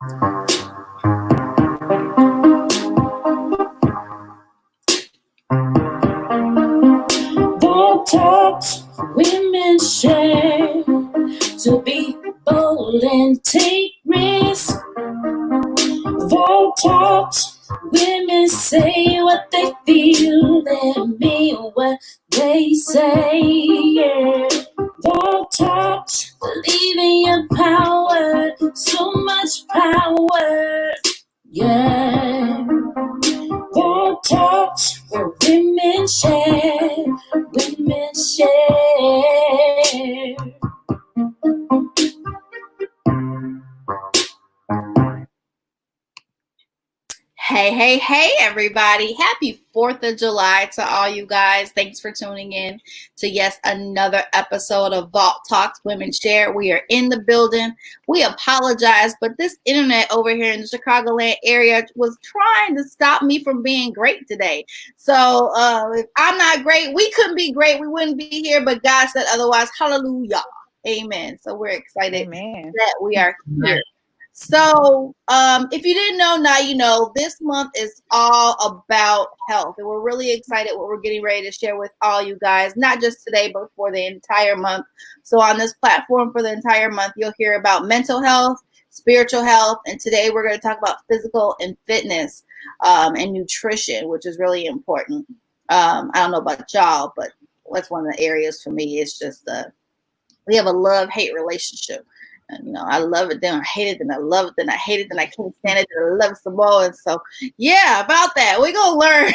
Vault talks, women share to be bold and take risks. Vault talks, women say what they feel and mean what they say. Yeah. Vault talks, believe in your power, so much power. Yeah. Vault talks where women share, women share. Hey, everybody. Happy 4th of July to all you guys. Thanks for tuning in to another episode of Vault Talks Women Share. We are in the building. We apologize, but this internet over here in the Chicagoland area was trying to stop me from being great today. So if I'm not great, we couldn't be great. We wouldn't be here, but God said otherwise. Hallelujah. Amen. So we're excited that we are here. So if you didn't know, now you know. This month is all about health, and we're really excited what we're getting ready to share with all you guys, not just today, but for the entire month. So on this platform for the entire month, you'll hear about mental health, spiritual health, and today we're going to talk about physical and fitness and nutrition, which is really important. I don't know about y'all, but that's one of the areas for me. It's just we have a love-hate relationship. And, I love it, then I hate it, then I love it, then I hate it, then I can't stand it, then I love it some more. And so, yeah, about that. We're going to learn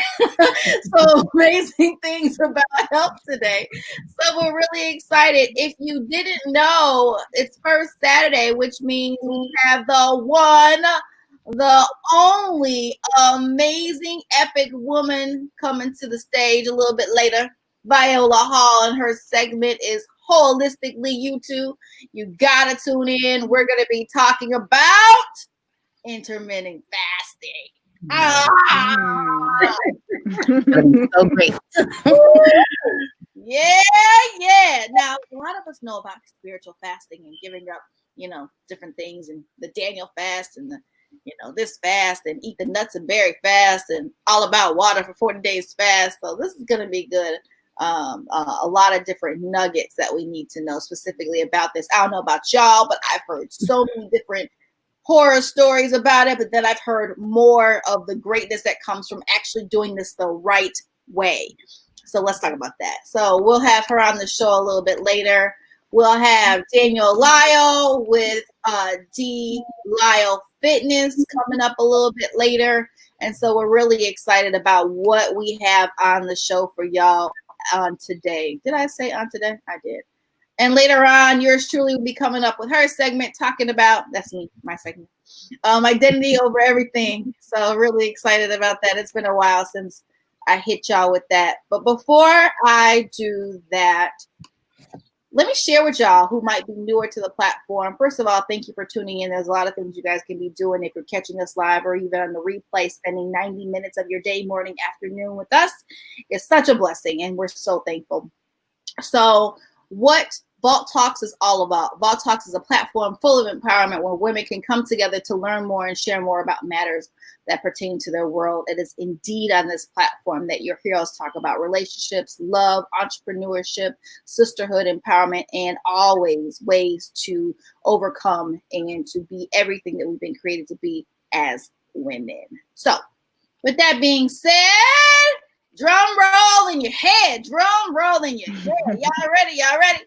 some amazing things about health today. So we're really excited. If you didn't know, it's First Saturday, which means we have the one, the only amazing, epic woman coming to the stage a little bit later, Viola Hall, and her segment is HolisticallyU2. You gotta tune in. We're gonna be talking about intermittent fasting. So great. Yeah. Now a lot of us know about spiritual fasting and giving up, different things, and the Daniel fast and the this fast and eat the nuts and berry fast and all about water for 40 days fast. So this is gonna be good. A lot of different nuggets that we need to know specifically about this. I don't know about y'all, but I've heard so many different horror stories about it, but then I've heard more of the greatness that comes from actually doing this the right way. So let's talk about that. So we'll have her on the show a little bit later. We'll have Daniel Lyle with D Lyle Fitness coming up a little bit later. And so we're really excited about what we have on the show for y'all on today. Did I say on today? I did. And later on, yours truly will be coming up with her segment talking about, that's me, my segment, identity over everything. So really excited about that. It's been a while since I hit y'all with that. But before I do that, let me share with y'all who might be newer to the platform. First of all, thank you for tuning in. There's a lot of things you guys can be doing if you're catching us live or even on the replay. Spending 90 minutes of your day, morning, afternoon with us is such a blessing, and we're so thankful. So what Vault Talks is all about. Vault Talks is a platform full of empowerment where women can come together to learn more and share more about matters that pertain to their world. It is indeed on this platform that your heroes talk about relationships, love, entrepreneurship, sisterhood, empowerment, and always ways to overcome and to be everything that we've been created to be as women. So with that being said, drum roll in your head, drum roll in your head. Y'all ready?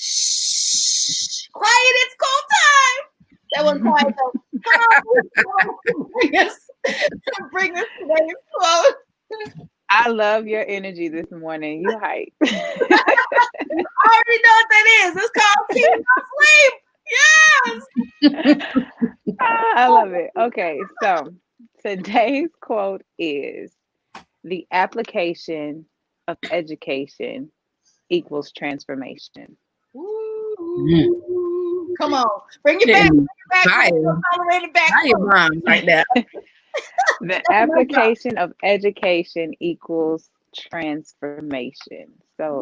Shh. Quiet, it's cold time. That wasn't quiet though. Bring us today's quote. I love your energy this morning. You hype. You already know what that is. It's called Keep My Sleep. Yes. I love it. Okay, so today's quote is, the application of education equals transformation. Ooh. Come on. Bring it back. Right now. The application of education equals transformation. So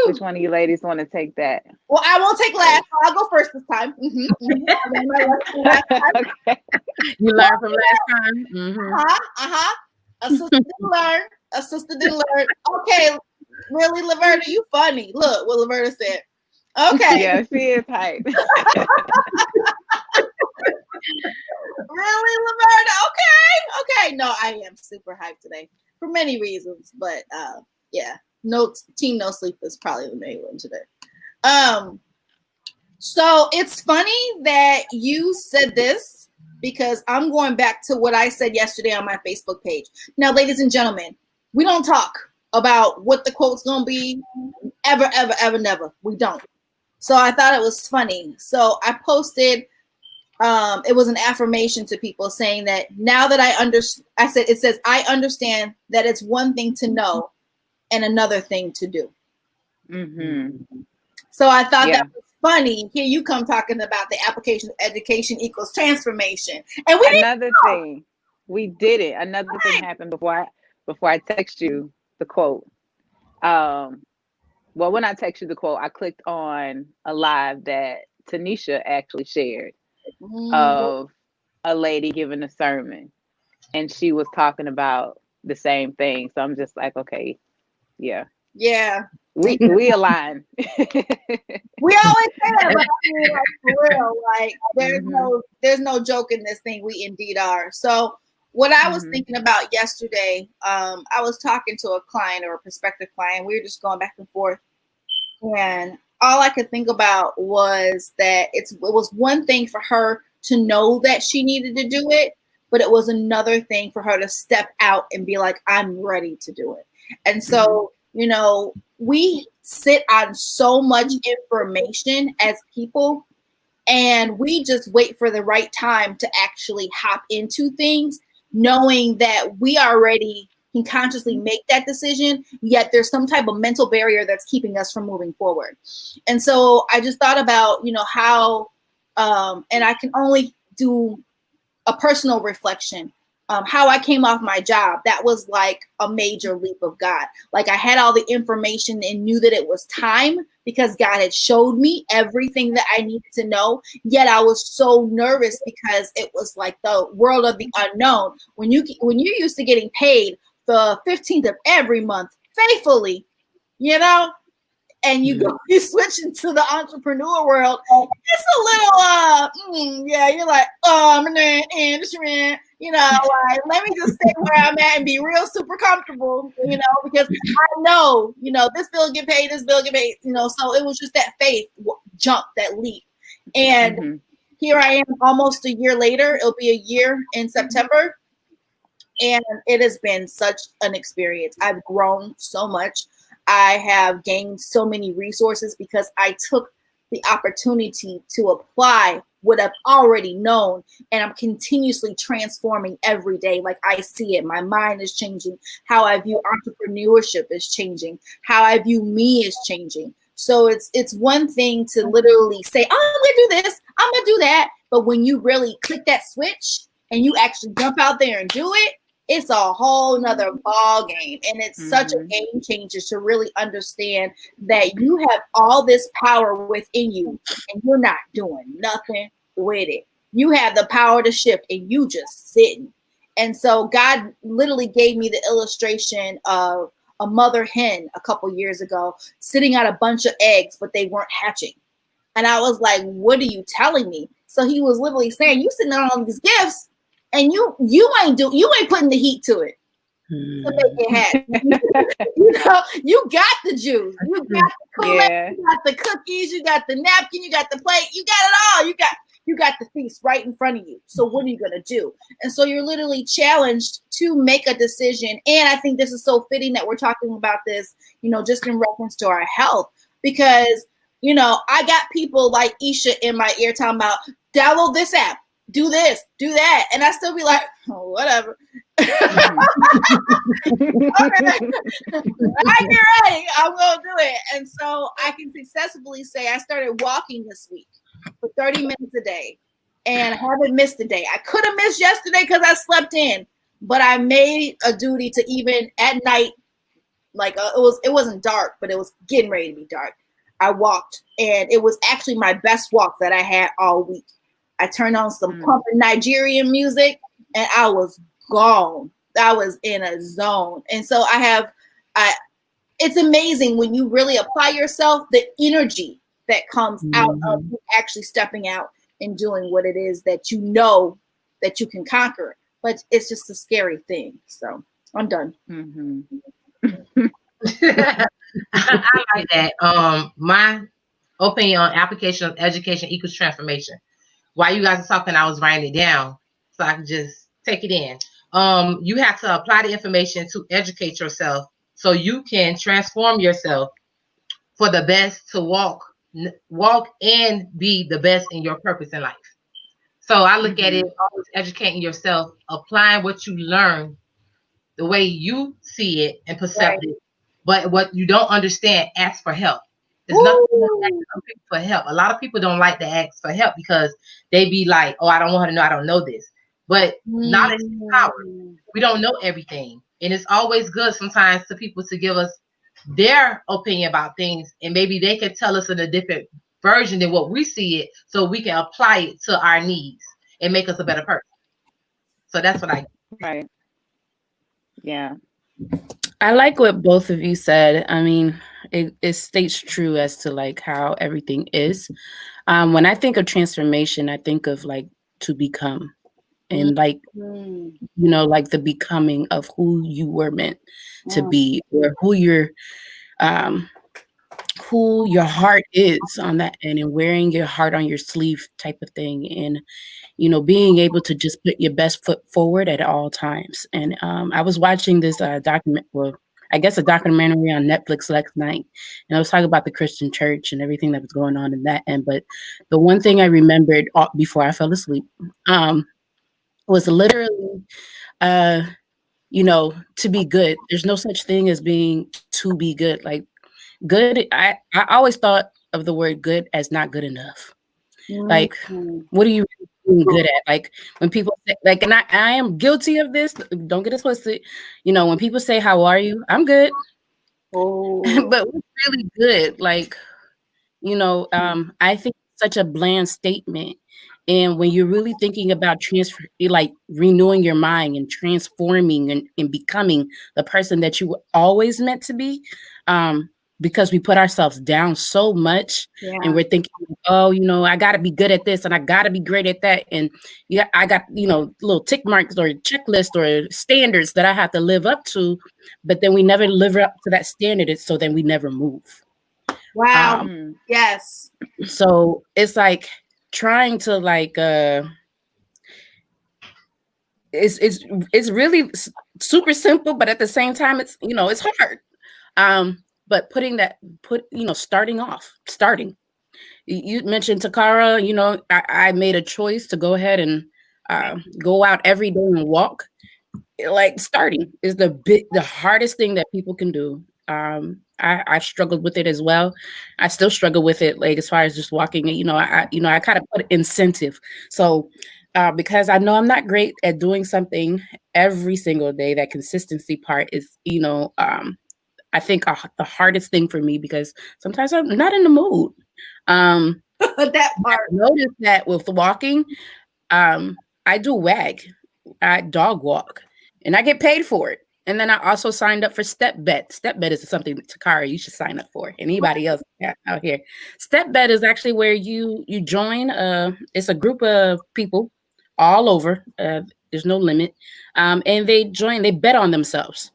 which one of you ladies want to take that? Well, I won't take last. I'll go first this time. I learned my lesson last time. Okay. You learned from last time. Mm-hmm. A sister didn't learn. A sister didn't learn. Okay, really, Laverta, you funny. Look what Laverta said. Okay. Yeah, she is hype. Really, Laverta? Okay. No, I am super hyped today for many reasons, but yeah, no sleep is probably the main one today. So it's funny that you said this because I'm going back to what I said yesterday on my Facebook page. Now, ladies and gentlemen, we don't talk about what the quote's gonna be ever, never. We don't. So I thought it was funny. So I posted. It was an affirmation to people saying that now that I understand, it says, I understand that it's one thing to know and another thing to do. Mm-hmm. So I thought that was funny. Here you come talking about the application of education equals transformation. And another thing happened before I text you the quote. Well, when I text you the quote, I clicked on a live that Tanisha actually shared of a lady giving a sermon, and she was talking about the same thing. So I'm just like, okay, yeah, we align. We always say that, but I mean, like, for real, like there's no joke in this thing. We indeed are. So what I was thinking about yesterday, I was talking to a client or a prospective client. We were just going back and forth, and all I could think about was that it was one thing for her to know that she needed to do it, but it was another thing for her to step out and be like, I'm ready to do it. And so, we sit on so much information as people, and we just wait for the right time to actually hop into things, knowing that we already can consciously make that decision, yet there's some type of mental barrier that's keeping us from moving forward. And so I just thought about, how, and I can only do a personal reflection, how I came off my job. That was like a major leap of God. Like I had all the information and knew that it was time because God had showed me everything that I needed to know. Yet I was so nervous because it was like the world of the unknown. When you're used to getting paid the 15th of every month faithfully, and you switch into the entrepreneur world, it's a little you're like, like, let me just stay where I'm at and be real super comfortable, because I know, this bill get paid, so it was just that faith jump, that leap. And here I am almost a year later. It'll be a year in September. And it has been such an experience. I've grown so much. I have gained so many resources because I took the opportunity to apply what I've already known, and I'm continuously transforming every day. Like I see it. My mind is changing. How I view entrepreneurship is changing. How I view me is changing. So it's one thing to literally say, oh, I'm going to do this, I'm going to do that. But when you really click that switch and you actually jump out there and do it, it's a whole nother ball game. And it's such a game changer to really understand that you have all this power within you and you're not doing nothing with it. You have the power to shift and you just sitting. And so God literally gave me the illustration of a mother hen a couple years ago sitting on a bunch of eggs, but they weren't hatching. And I was like, what are you telling me? So he was literally saying, you sitting on all these gifts, and you ain't putting the heat to it to make it happen. You got the juice, you got the Kool-Aid, you got the cookies, you got the napkin, you got the plate, you got it all. You got the feast right in front of you. So what are you gonna do? And so you're literally challenged to make a decision. And I think this is so fitting that we're talking about this, just in reference to our health, because I got people like Isha in my ear talking about download this app, do this, do that. And I still be like, oh, whatever. Okay. I get ready. I'm going to do it. And so I can successfully say I started walking this week for 30 minutes a day and I haven't missed a day. I could have missed yesterday because I slept in, but I made a duty to, even at night, like it wasn't dark, but it was getting ready to be dark. I walked, and it was actually my best walk that I had all week. I turned on some pumping Nigerian music, and I was gone. I was in a zone. And so it's amazing when you really apply yourself, the energy that comes out of you actually stepping out and doing what it is that you know that you can conquer. But it's just a scary thing. So I'm done. I like that. My opinion on application of education equals transformation. While you guys are talking, I was writing it down so I can just take it in. You have to apply the information to educate yourself so you can transform yourself for the best to walk and be the best in your purpose in life. So I look at it always educating yourself, applying what you learn the way you see it and perceive it. But what you don't understand, ask for help. There's nothing wrong with asking for help. A lot of people don't like to ask for help because they be like, oh, I don't want her to know I don't know this. But knowledge is power. We don't know everything. And it's always good sometimes to people to give us their opinion about things. And maybe they can tell us in a different version than what we see it, so we can apply it to our needs and make us a better person. So that's what I Yeah. I like what both of you said. I mean, it states true as to like how everything is. When I think of transformation, I think of like to become, and like, you know, like the becoming of who you were meant to be, or who your heart is on that end, and wearing your heart on your sleeve type of thing. And you know, being able to just put your best foot forward at all times. And I was watching this I guess a documentary on Netflix last night, and I was talking about the Christian church and everything that was going on in that end. But the one thing I remembered before I fell asleep was literally, you know, to be good. There's no such thing as being to be good. Like good, I always thought of the word good as not good enough. Like, what are you really good at? Like when people say, like, and I am guilty of this. Don't get it twisted. You know, when people say, "How are you?" I'm good. But what's really good? Like, you know, I think it's such a bland statement. And when you're really thinking about like renewing your mind and transforming and becoming the person that you were always meant to be, because we put ourselves down so much, and we're thinking, oh, you know, I got to be good at this and I got to be great at that. And yeah, I got, you know, little tick marks or checklist or standards that I have to live up to. But then we never live up to that standard. So then we never move. Wow. Yes. So it's like trying to like, it's really super simple, but at the same time, it's, you know, it's hard. But starting. You mentioned Toccara, you know, I made a choice to go ahead and go out every day and walk. Like starting is the hardest thing that people can do. I struggled with it as well. I still struggle with it, like as far as just walking. You know, I kind of put incentive. So because I know I'm not great at doing something every single day, that consistency part is, you know, I think the hardest thing for me, because sometimes I'm not in the mood. That part. I noticed that with walking, I do I dog walk, and I get paid for it. And then I also signed up for Step Bet. Step Bet is something that Toccara, you should sign up for. Anybody else out here? Step Bet is actually where you join. It's a group of people all over. There's no limit, and they bet on themselves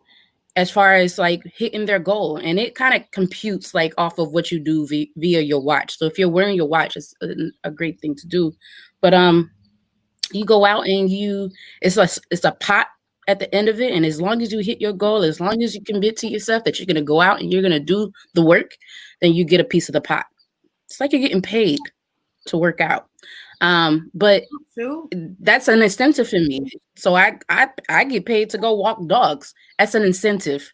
as far as like hitting their goal, and it kind of computes like off of what you do via your watch. So if you're wearing your watch, it's a great thing to do. But you go out and it's a pot at the end of it, and as long as you hit your goal, as long as you commit to yourself that you're going to go out and you're going to do the work, then you get a piece of the pot. It's like you're getting paid to work out. But that's an incentive for me. So I get paid to go walk dogs. That's an incentive.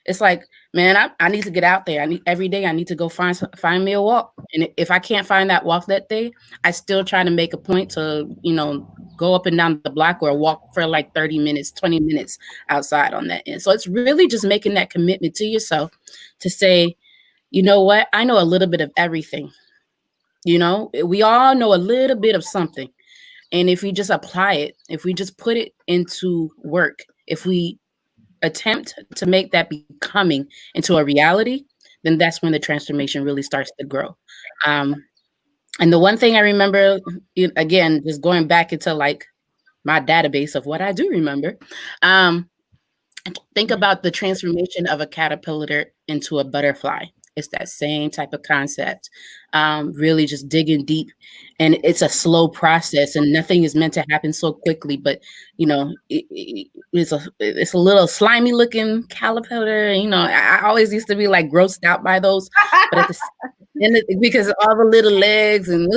It's like, man, I need to get out there. Every day I need to go find me a walk. And if I can't find that walk that day, I still try to make a point to, you know, go up and down the block or walk for like 30 minutes, 20 minutes outside on that end. So it's really just making that commitment to yourself to say, you know what? I know a little bit of everything. You know, we all know a little bit of something. And if we just apply it, if we just put it into work, if we attempt to make that becoming into a reality, then that's when the transformation really starts to grow. And the one thing I remember, again, just going back into like my database of what I do remember, think about the transformation of a caterpillar into a butterfly. It's that same type of concept. Really just digging deep, and it's a slow process, and nothing is meant to happen so quickly. But you know, it's a little slimy looking caterpillar. You know, I always used to be like grossed out by those, but at the end, because of all the little legs and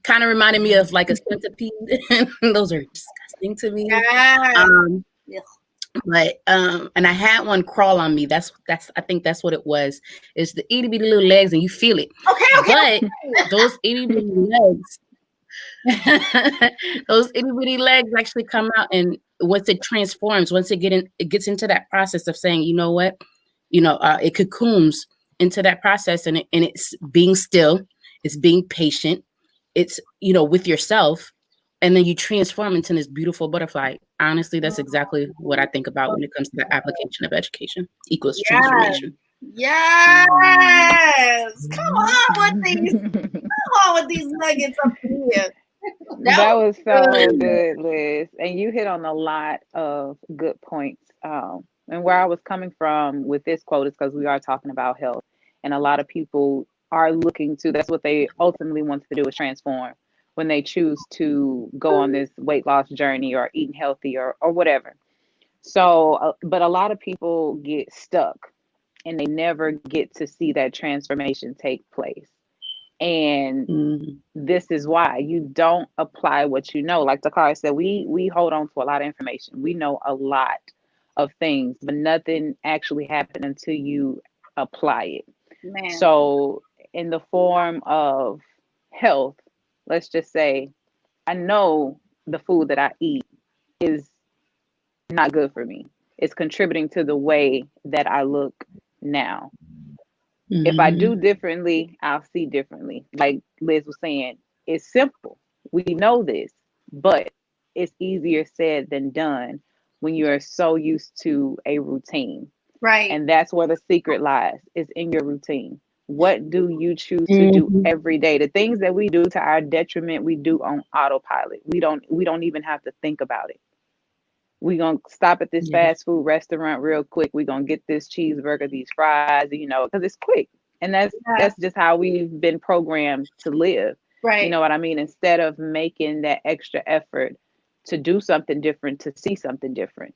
kind of reminded me of like a centipede. Those are disgusting to me. Yeah. But and I had one crawl on me. That's I think that's what it was. It's the itty bitty little legs, and you feel it. Okay. But those itty bitty legs, those itty bitty legs actually come out, and once it transforms, once it gets into that process of saying, you know what, it cocoons into that process, and it's being still, it's being patient, it's with yourself. And then you transform into this beautiful butterfly. Honestly, that's exactly what I think about when it comes to the application of education equals transformation. Yes. Come on with these nuggets up here. That was so good, Liz. And you hit on a lot of good points. And where I was coming from with this quote is because we are talking about health. And a lot of people are looking to, that's what they ultimately want to do, is transform when they choose to go on this weight loss journey or eating healthy or whatever. So, but a lot of people get stuck and they never get to see that transformation take place. And this is why you don't apply what you know. Like Toccara said, we hold on to a lot of information. We know a lot of things, but nothing actually happened until you apply it. Man. So in the form of health, let's just say, I know the food that I eat is not good for me. It's contributing to the way that I look now. If I do differently, I'll see differently. Like Liz was saying, it's simple. We know this, but it's easier said than done when you are so used to a routine. Right. And that's where the secret lies, is in your routine. What do you choose to do every day? The things that we do to our detriment, we do on autopilot. We don't even have to think about it. We're going to stop at this fast food restaurant real quick. We're going to get this cheeseburger, these fries, because it's quick. And that's just how we've been programmed to live. Right. You know what I mean? Instead of making that extra effort to do something different, to see something different.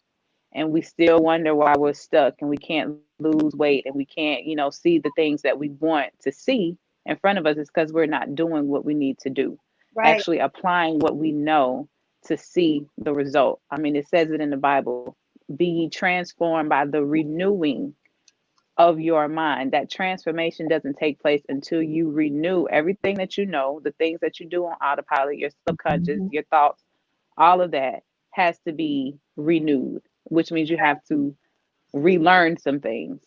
And we still wonder why we're stuck and we can't lose weight and we can't, see the things that we want to see in front of us. Is because we're not doing what we need to do. Right. Actually applying what we know to see the result. I mean, it says it in the Bible, be ye transformed by the renewing of your mind. That transformation doesn't take place until you renew everything that you know, the things that you do on autopilot, your subconscious, your thoughts, all of that has to be renewed, which means you have to relearn some things.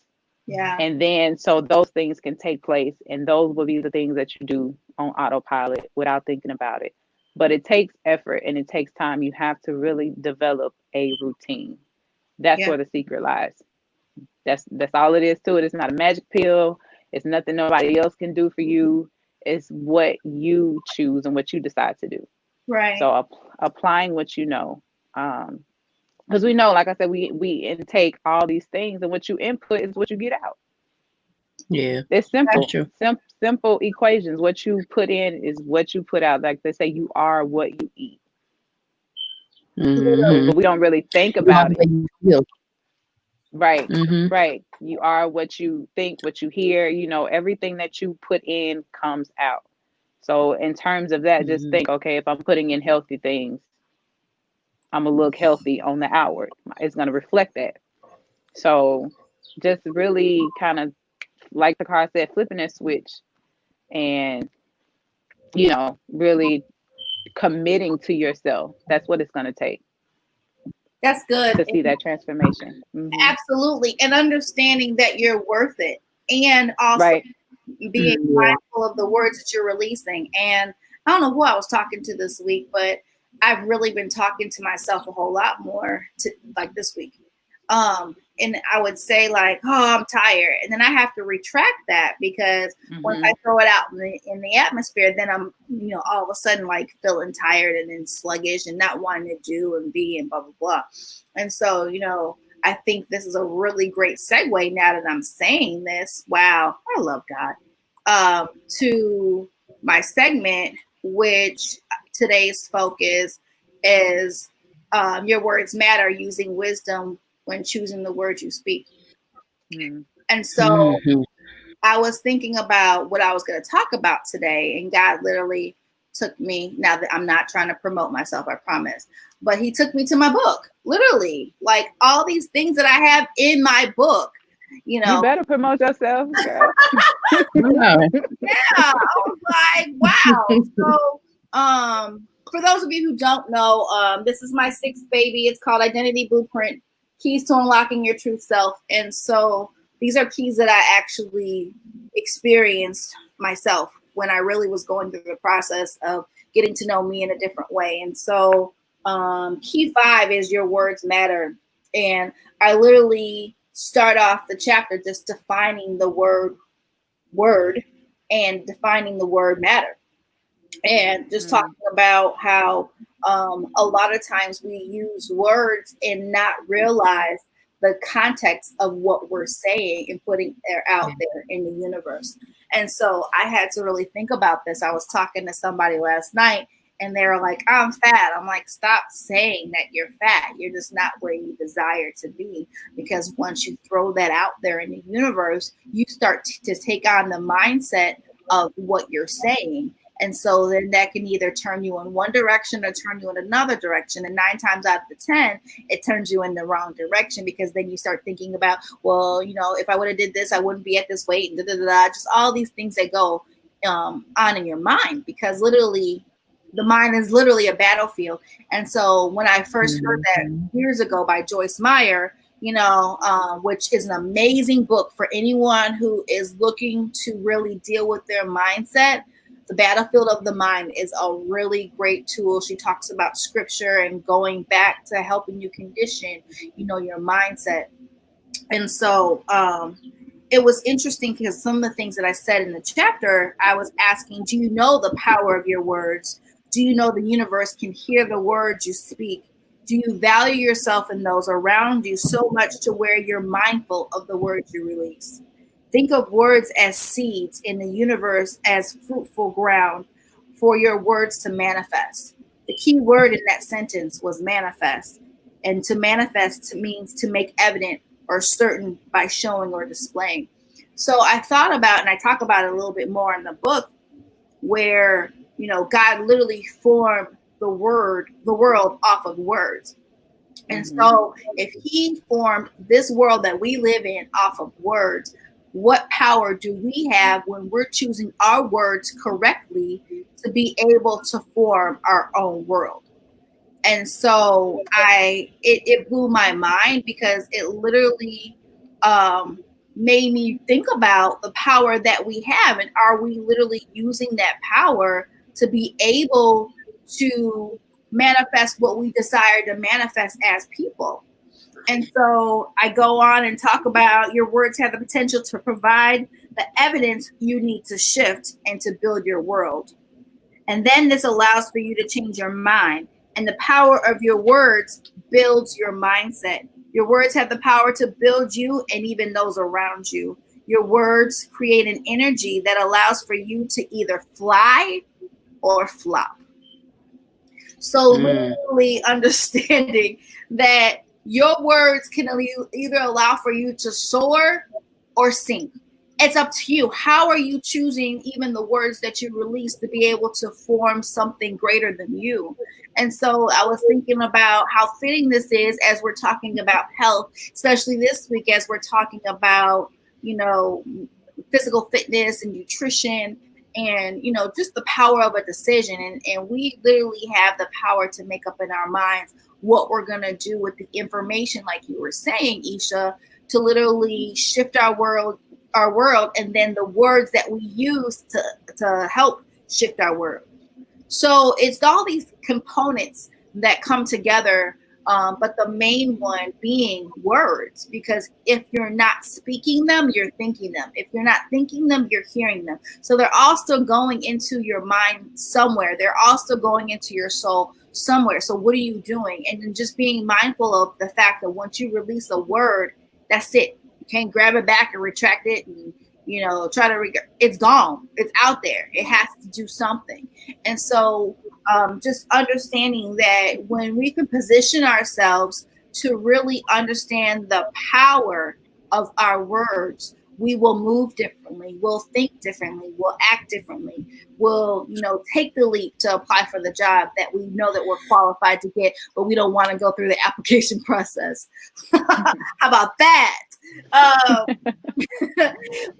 Yeah. And then so those things can take place, and those will be the things that you do on autopilot without thinking about it. But it takes effort and it takes time. You have to really develop a routine. That's where the secret lies. That's all it is to it. It's not a magic pill. It's nothing nobody else can do for you. It's what you choose and what you decide to do. Right. So applying what you know. Because we know, like I said, we intake all these things, and what you input is what you get out. Yeah, it's simple. That's true. Simple equations. What you put in is what you put out. Like they say, you are what you eat. But we don't really think about it. Right. Right. You are what you think, what you hear. Everything that you put in comes out. So in terms of that, just think, okay, if I'm putting in healthy things, I'm gonna look healthy on the outward. It's gonna reflect that. So just really kind of, like the car said, flipping that switch and, really committing to yourself. That's what it's going to take. That's good. To see that transformation. Absolutely. And understanding that you're worth it. and also Right. being mindful of the words that you're releasing. And I don't know who I was talking to this week, but I've really been talking to myself a whole lot more like this week. And I would say like, oh, I'm tired. And then I have to retract that because once I throw it out in the atmosphere, then I'm, all of a sudden like feeling tired and then sluggish and not wanting to do and be and blah, blah, blah. And so, I think this is a really great segue now that I'm saying this. Wow. I love God. To my segment, which today's focus is your words matter, using wisdom when choosing the words you speak. And so I was thinking about what I was going to talk about today, and God literally took me, now that I'm not trying to promote myself, I promise, but he took me to my book, literally, like all these things that I have in my book, You better promote yourself, girl. Yeah, I was like, wow. So, for those of you who don't know, this is my sixth baby. It's called Identity Blueprint, Keys to Unlocking Your True Self. And so these are keys that I actually experienced myself when I really was going through the process of getting to know me in a different way. And so key 5 is your words matter. And I literally start off the chapter just defining the word and defining the word matter. And just talking about how a lot of times we use words and not realize the context of what we're saying and putting it out there in the universe. And so I had to really think about this. I was talking to somebody last night and they were like, I'm fat. I'm like, stop saying that you're fat. You're just not where you desire to be. Because once you throw that out there in the universe, you start to take on the mindset of what you're saying. And so then that can either turn you in one direction or turn you in another direction. And 9 times out of the 10, it turns you in the wrong direction, because then you start thinking about, well, if I would have did this, I wouldn't be at this weight, and just all these things that go on in your mind, because literally the mind is literally a battlefield. And so when I first heard that years ago by Joyce Meyer, which is an amazing book for anyone who is looking to really deal with their mindset. The Battlefield of the Mind is a really great tool. She talks about scripture and going back to helping you condition, your mindset. And so it was interesting because some of the things that I said in the chapter, I was asking, do you know the power of your words? Do you know the universe can hear the words you speak? Do you value yourself and those around you so much to where you're mindful of the words you release? Think of words as seeds in the universe, as fruitful ground for your words to manifest. The key word in that sentence was manifest. And to manifest means to make evident or certain by showing or displaying. So I thought about, and I talk about it a little bit more in the book, where, God literally formed the world off of words. And so if he formed this world that we live in off of words, what power do we have when we're choosing our words correctly to be able to form our own world? And so it blew my mind, because it literally made me think about the power that we have, and are we literally using that power to be able to manifest what we desire to manifest as people? And so I go on and talk about your words have the potential to provide the evidence you need to shift and to build your world. And then this allows for you to change your mind. And the power of your words builds your mindset. Your words have the power to build you and even those around you. Your words create an energy that allows for you to either fly or flop. So literally understanding that your words can either allow for you to soar or sink. It's up to you. How are you choosing even the words that you release to be able to form something greater than you? And so I was thinking about how fitting this is as we're talking about health, especially this week as we're talking about, physical fitness and nutrition and, just the power of a decision. And we literally have the power to make up in our minds what we're going to do with the information, like you were saying, Isha, to literally shift our world our world, and then the words that we use to help shift our world. So it's all these components that come together, but the main one being words, because if you're not speaking them, you're thinking them. If you're not thinking them, you're hearing them. So they're also going into your mind somewhere. They're also going into your soul somewhere. So what are you doing? And then just being mindful of the fact that once you release a word, that's it. You can't grab it back and retract it and try to it's gone. It's out there. It has to do something. And so just understanding that when we can position ourselves to really understand the power of our words, we will move differently. We'll think differently. We'll act differently. We'll, take the leap to apply for the job that we know that we're qualified to get, but we don't want to go through the application process. How about that?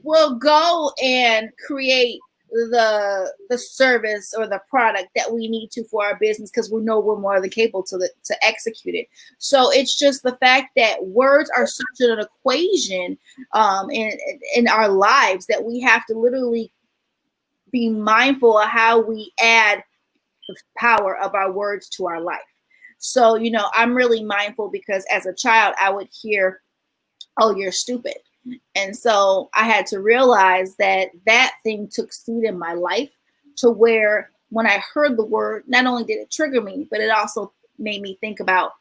We'll go and create the service or the product that we need to for our business because we know we're more than capable to execute it. So it's just the fact that words are such an equation in our lives that we have to literally be mindful of how we add the power of our words to our life. So, I'm really mindful because as a child, I would hear, "Oh, you're stupid." And so I had to realize that thing took seed in my life to where when I heard the word, not only did it trigger me, but it also made me think about,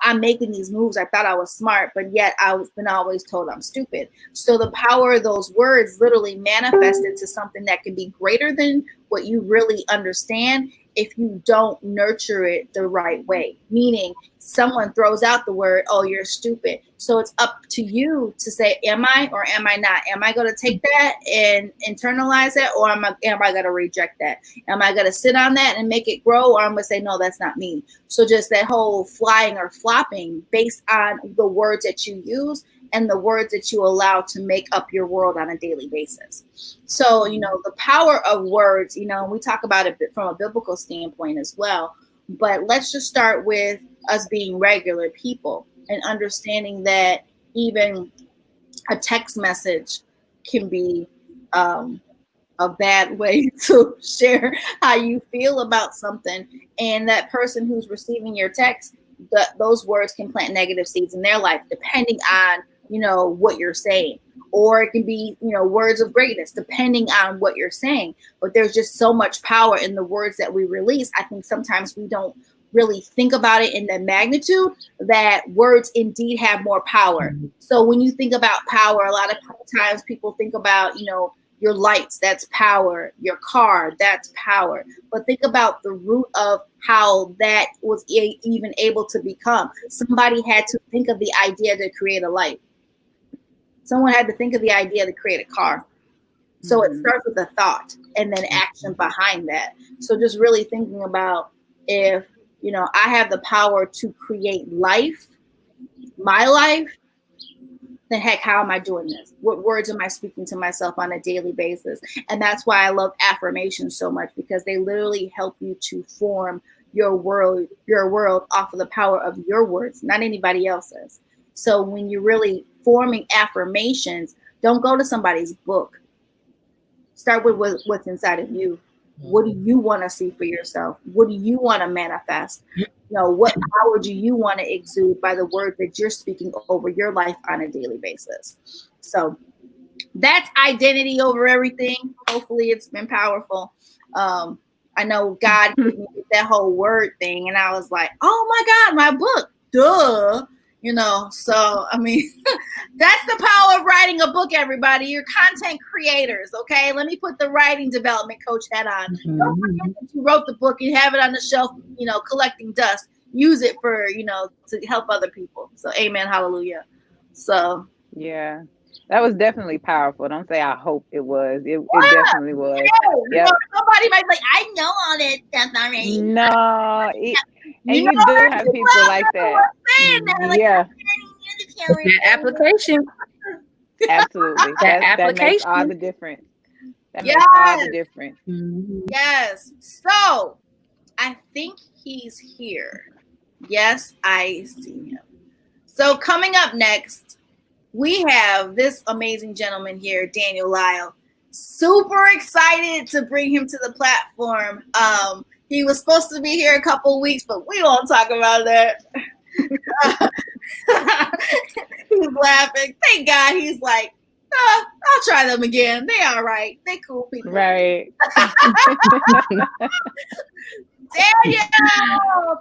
I'm making these moves. I thought I was smart, but yet I've been always told I'm stupid. So the power of those words literally manifested to something that can be greater than what you really understand if you don't nurture it the right way. Meaning someone throws out the word, "Oh, you're stupid." So it's up to you to say, am I or am I not? Am I going to take that and internalize it, or am I going to reject that? Am I going to sit on that and make it grow, or I'm going to say, no, that's not me? So just that whole flying or flopping based on the words that you use and the words that you allow to make up your world on a daily basis. So, the power of words, we talk about it from a biblical standpoint as well, but let's just start with us being regular people and understanding that even a text message can be a bad way to share how you feel about something. And that person who's receiving your text, those words can plant negative seeds in their life, depending on, what you're saying. Or it can be, words of greatness, depending on what you're saying. But there's just so much power in the words that we release. I think sometimes we don't really think about it in the magnitude that words indeed have more power. So when you think about power, a lot of times people think about, your lights, that's power. Your car, that's power. But think about the root of how that was even able to become. Somebody had to think of the idea to create a light. Someone had to think of the idea to create a car. So it starts with a thought and then action behind that. So just really thinking about if, I have the power to create life, my life, then heck, how am I doing this? What words am I speaking to myself on a daily basis? And that's why I love affirmations so much, because they literally help you to form your world off of the power of your words, not anybody else's. So when you're really forming affirmations, don't go to somebody's book. Start with what's inside of you. What do you want to see for yourself? What do you want to manifest? What power do you want to exude by the word that you're speaking over your life on a daily basis? So that's identity over everything. Hopefully it's been powerful. I know God gave me that whole word thing, and I was like, oh my God, my book, duh. So I mean, that's the power of writing a book, everybody. You're content creators, okay? Let me put the writing development coach hat on. Don't forget that you wrote the book. You have it on the shelf, collecting dust. Use it for, to help other people. So amen, hallelujah. So yeah, that was definitely powerful. Don't say I hope it was. It definitely was. Yeah. Somebody might be like, I know all that stuff already. No, and you do have people like that. Yeah. That application. Absolutely. That makes all the difference. That makes all the difference. Yes. So I think he's here. Yes, I see him. So coming up next, we have this amazing gentleman here, Daniel Lyle. Super excited to bring him to the platform. He was supposed to be here a couple of weeks, but we won't talk about that. He's laughing. Thank God he's like, I'll try them again. They all right. They cool people. Right. Daniel,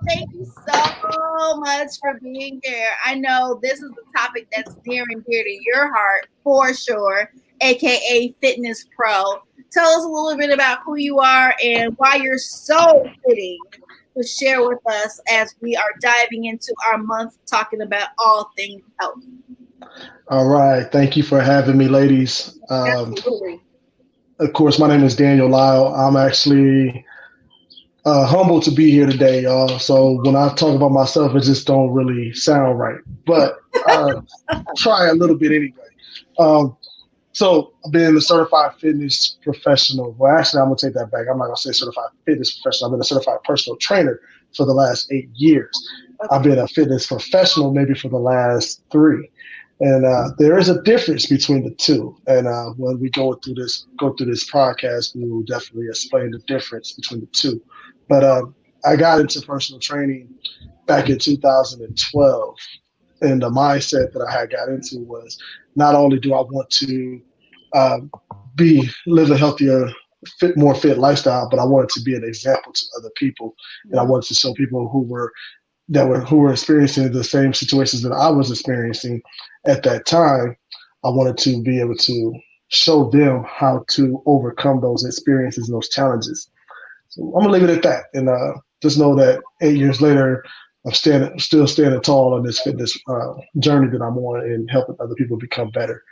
thank you so much for being here. I know this is a topic that's near and dear to your heart for sure, aka Fitness Pro. Tell us a little bit about who you are and why you're so fitting to share with us as we are diving into our month talking about all things health. All right. Thank you for having me, ladies. Absolutely. Of course, my name is Daniel Lyle. I'm actually humbled to be here today, y'all. So when I talk about myself, it just don't really sound right. But try a little bit anyway. So I've been a certified fitness professional. Well, actually, I'm going to take that back. I'm not going to say certified fitness professional. I've been a certified personal trainer for the last 8 years. Okay. I've been a fitness professional maybe for the last 3. And there is a difference between the two. And when we go through this podcast, we will definitely explain the difference between the two. But I got into personal training back in 2012. And the mindset that I had got into was not only do I want to live a healthier, more fit lifestyle, but I wanted to be an example to other people. And I wanted to show people who were experiencing the same situations that I was experiencing at that time. I wanted to be able to show them how to overcome those experiences and those challenges. So I'm gonna leave it at that, and just know that 8 years later, I'm still standing tall on this fitness journey that I'm on, and helping other people become better,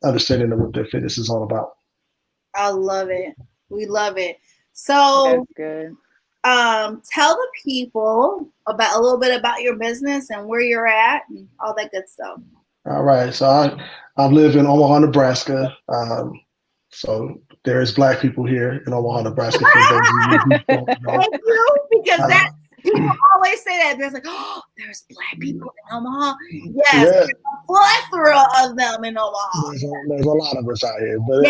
understanding what their fitness is all about. I love it. We love it. So that's good. Tell the people a little bit about your business and where you're at and all that good stuff. All right. So I live in Omaha, Nebraska. So there's Black people here in Omaha, Nebraska. For those of you who don't know. Thank you, because people always say that. There's like, oh, there's Black people in Omaha. Yes, there's a plethora of them in Omaha. There's a lot of us out here, but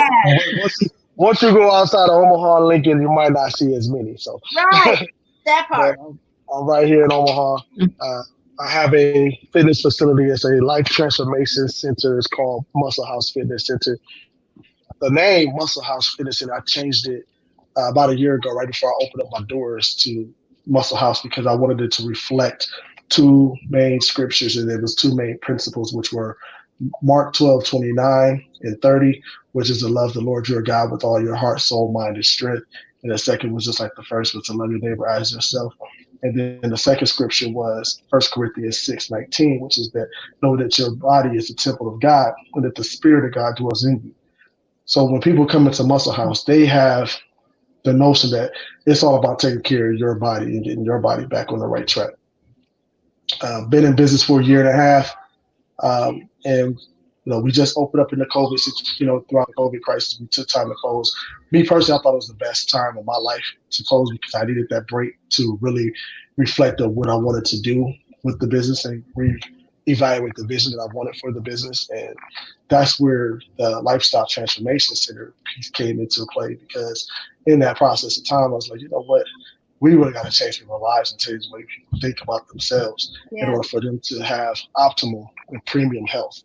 once you go outside of Omaha and Lincoln, you might not see as many. So right, that part. I'm right here in Omaha. I have a fitness facility. It's a life transformation center. It's called Muscle House Fitness Center. The name Muscle House Fitness Center, I changed it about a year ago, right before I opened up my doors to Muscle House, because I wanted it to reflect 2 main scriptures, and there was 2 main principles, which were Mark 12:29 and 30, which is to love the Lord your God with all your heart, soul, mind, and strength. And the second was just like the first, was to love your neighbor as yourself. And then the second scripture was 1 Corinthians 6:19, which is that know that your body is the temple of God, and that the Spirit of God dwells in you. So when people come into Muscle House, they have the notion that it's all about taking care of your body and getting your body back on the right track. Been in business for a year and a half, and we just opened up in the COVID, throughout the COVID crisis. We took time to close. Me personally, I thought it was the best time of my life to close, because I needed that break to really reflect on what I wanted to do with the business and reevaluate the vision that I wanted for the business. And that's where the Lifestyle Transformation Center piece came into play, because in that process of time, I was like, you know what? We really got to change people's lives and change the way people think about themselves in order for them to have optimal and premium health.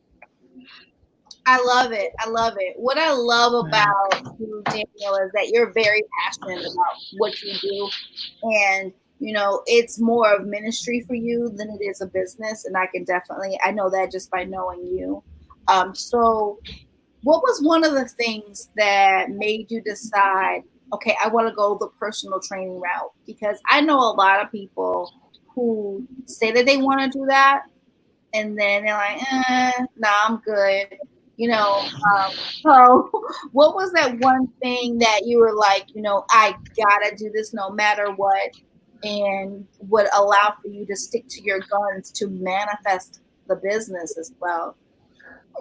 I love it. I love it. What I love about you, Daniel, is that you're very passionate about what you do. And, it's more of ministry for you than it is a business. And I know that just by knowing you. So what was one of the things that made you decide, okay, I want to go the personal training route? Because I know a lot of people who say that they want to do that, and then they're like, nah, I'm good. So what was that one thing that you were like, I gotta do this no matter what, and would allow for you to stick to your guns to manifest the business as well?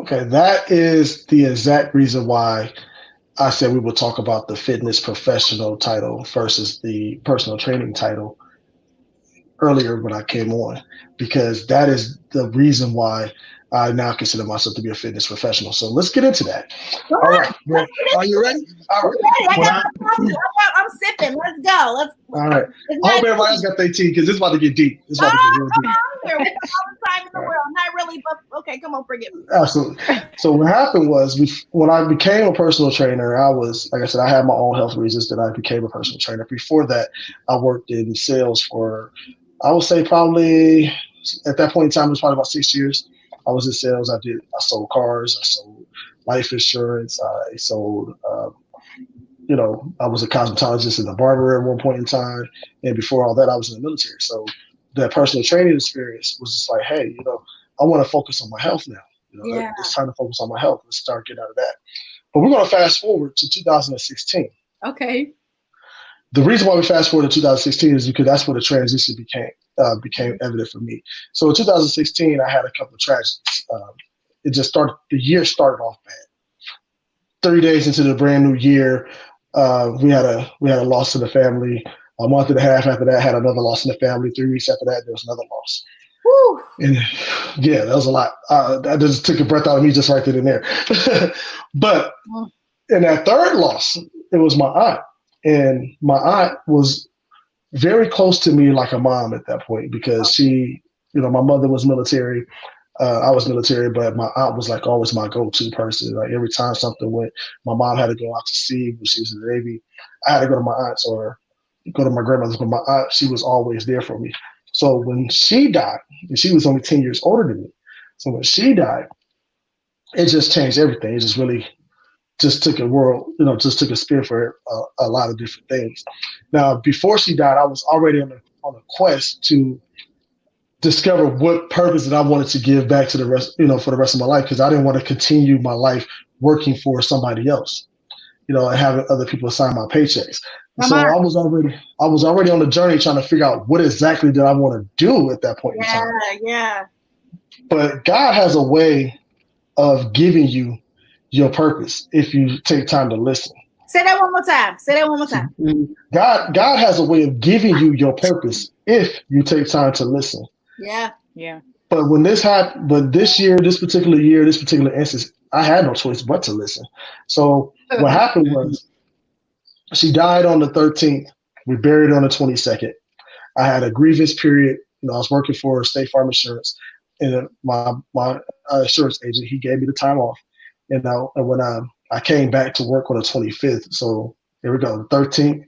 Okay, that is the exact reason why I said we will talk about the fitness professional title versus the personal training title earlier when I came on, because that is the reason why I now consider myself to be a fitness professional. So let's get into that. All right. Well, are you ready? All right. I'm sipping. Let's go. All right. I hope everybody else got their tea because it's about to get deep. It's about to get real deep. We got all the time in the world. Not really, but okay, come on, bring it. Absolutely. So what happened was when I became a personal trainer, I was, like I said, I had my own health reasons that I became a personal trainer. Before that, I worked in sales for, I would say probably at that point in time, it was probably about 6 years. I was in sales. I sold cars. I sold life insurance. I sold, I was a cosmetologist and a barber at one point in time. And before all that, I was in the military. So that personal training experience was just like, hey, I want to focus on my health now. It's time to focus on my health. Let's start getting out of that. But we're going to fast forward to 2016. Okay. The reason why we fast forward to 2016 is because that's where the transition became evident for me. So in 2016, I had a couple of tragedies. The year started off bad. 30 days into the brand new year, we had a loss in the family. A month and a half after that, had another loss in the family. 3 weeks after that, there was another loss. Woo. And yeah, that was a lot. That just took a breath out of me just right then and there. But in that third loss, it was my aunt. And my aunt was very close to me like a mom at that point because she, my mother was military. I was military, but my aunt was like always my go-to person. Like every time something went, my mom had to go out to sea when she was in the Navy. I had to go to my aunt's or go to my grandmother's, but my aunt, she was always there for me. So when she died, and she was only 10 years older than me. So when she died, it just changed everything. It just really just took a spin for a lot of different things. Now, before she died, I was already on a quest to discover what purpose that I wanted to give back to the rest, for the rest of my life, because I didn't want to continue my life working for somebody else, and having other people sign my paychecks. So I was already on the journey trying to figure out what exactly did I want to do at that point in time. Yeah. But God has a way of giving you your purpose if you take time to listen. Say that one more time. God has a way of giving you your purpose if you take time to listen. Yeah. But when this happened, this particular instance, I had no choice but to listen. So what happened was she died on the 13th. We buried her on the 22nd. I had a grievance period. I was working for State Farm Insurance, and my insurance agent, he gave me the time off. And when I came back to work on the 25th, so here we go. The 13th,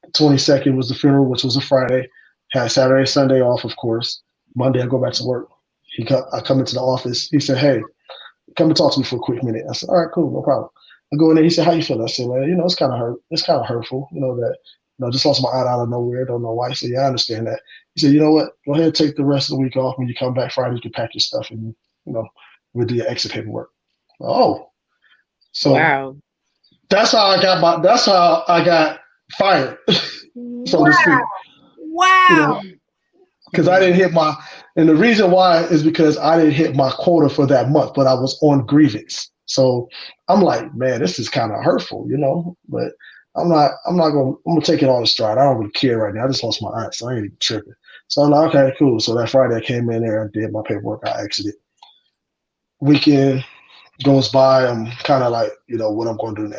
the 22nd was the funeral, which was a Friday. Had Saturday, Sunday off, of course. Monday, I go back to work. I come into the office. He said, "Hey, come and talk to me for a quick minute." I said, "All right, cool, no problem." I go in there. He said, "How you feel?" I said, "Man, it's kind of hurt. It's kind of hurtful, that just lost my aunt out of nowhere. Don't know why." He said, "Yeah, I understand that." He said, "You know what? Go ahead and take the rest of the week off. When you come back Friday, you can pack your stuff and we'll do your exit paperwork." Oh, so wow. That's how I got fired, so to speak. Wow. Because I didn't hit and the reason why is because I didn't hit my quota for that month, but I was on grievance. So I'm like, man, this is kind of hurtful, but I'm gonna take it all in stride. I don't really care right now. I just lost my aunt, so I ain't even tripping. So I'm like, okay, cool. So that Friday I came in there, I did my paperwork, I exited. Weekend goes by, I'm kind of like, what I'm gonna do now.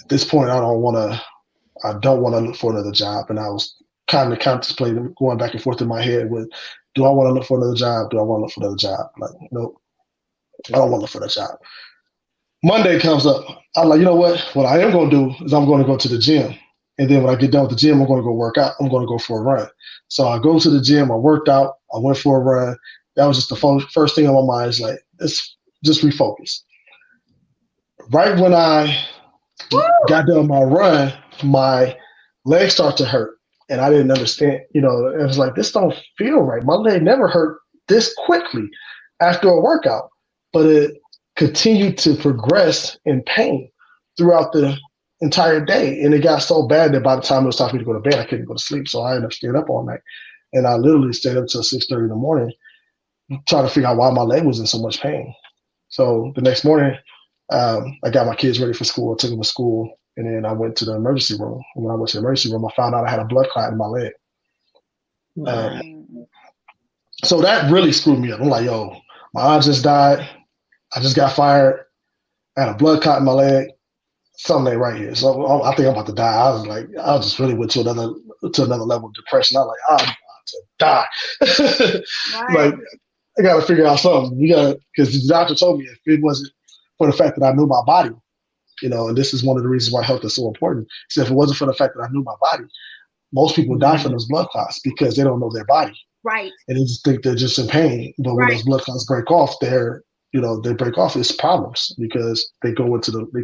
At this point, I don't want to look for another job, and I was kind of contemplating, going back and forth in my head with, do I want to look for another job? Do I want to look for another job? Like, nope, I don't want to look for that job. Monday comes up. I'm like, you know what? What I am going to do is I'm going to go to the gym. And then when I get done with the gym, I'm going to go work out. I'm going to go for a run. So I go to the gym. I worked out. I went for a run. That was just the first thing on my mind is like, let's just refocus. Right when I got done my run, my legs start to hurt. And I didn't understand, it was like, this don't feel right. My leg never hurt this quickly after a workout, but it continued to progress in pain throughout the entire day. And it got so bad that by the time it was time for me to go to bed, I couldn't go to sleep. So I ended up staying up all night. And I literally stayed up until 6:30 in the morning trying to figure out why my leg was in so much pain. So the next morning, I got my kids ready for school. I took them to school. And then I went to the emergency room. And when I went to the emergency room, I found out I had a blood clot in my leg. So that really screwed me up. I'm like, yo, My aunt just died. I just got fired. I had a blood clot in my leg. Something ain't right here. So I think I'm about to die. I just really went to another level of depression. I was like, I'm about to die. Right. Like, I got to figure out something. Because the doctor told me if it wasn't for the fact that I knew my body, and this is one of the reasons why health is so important. He said if it wasn't for the fact that I knew my body, most people die from those blood clots because they don't know their body. Right. And they just think they're just in pain. But when those blood clots break off, they break off, it's problems because they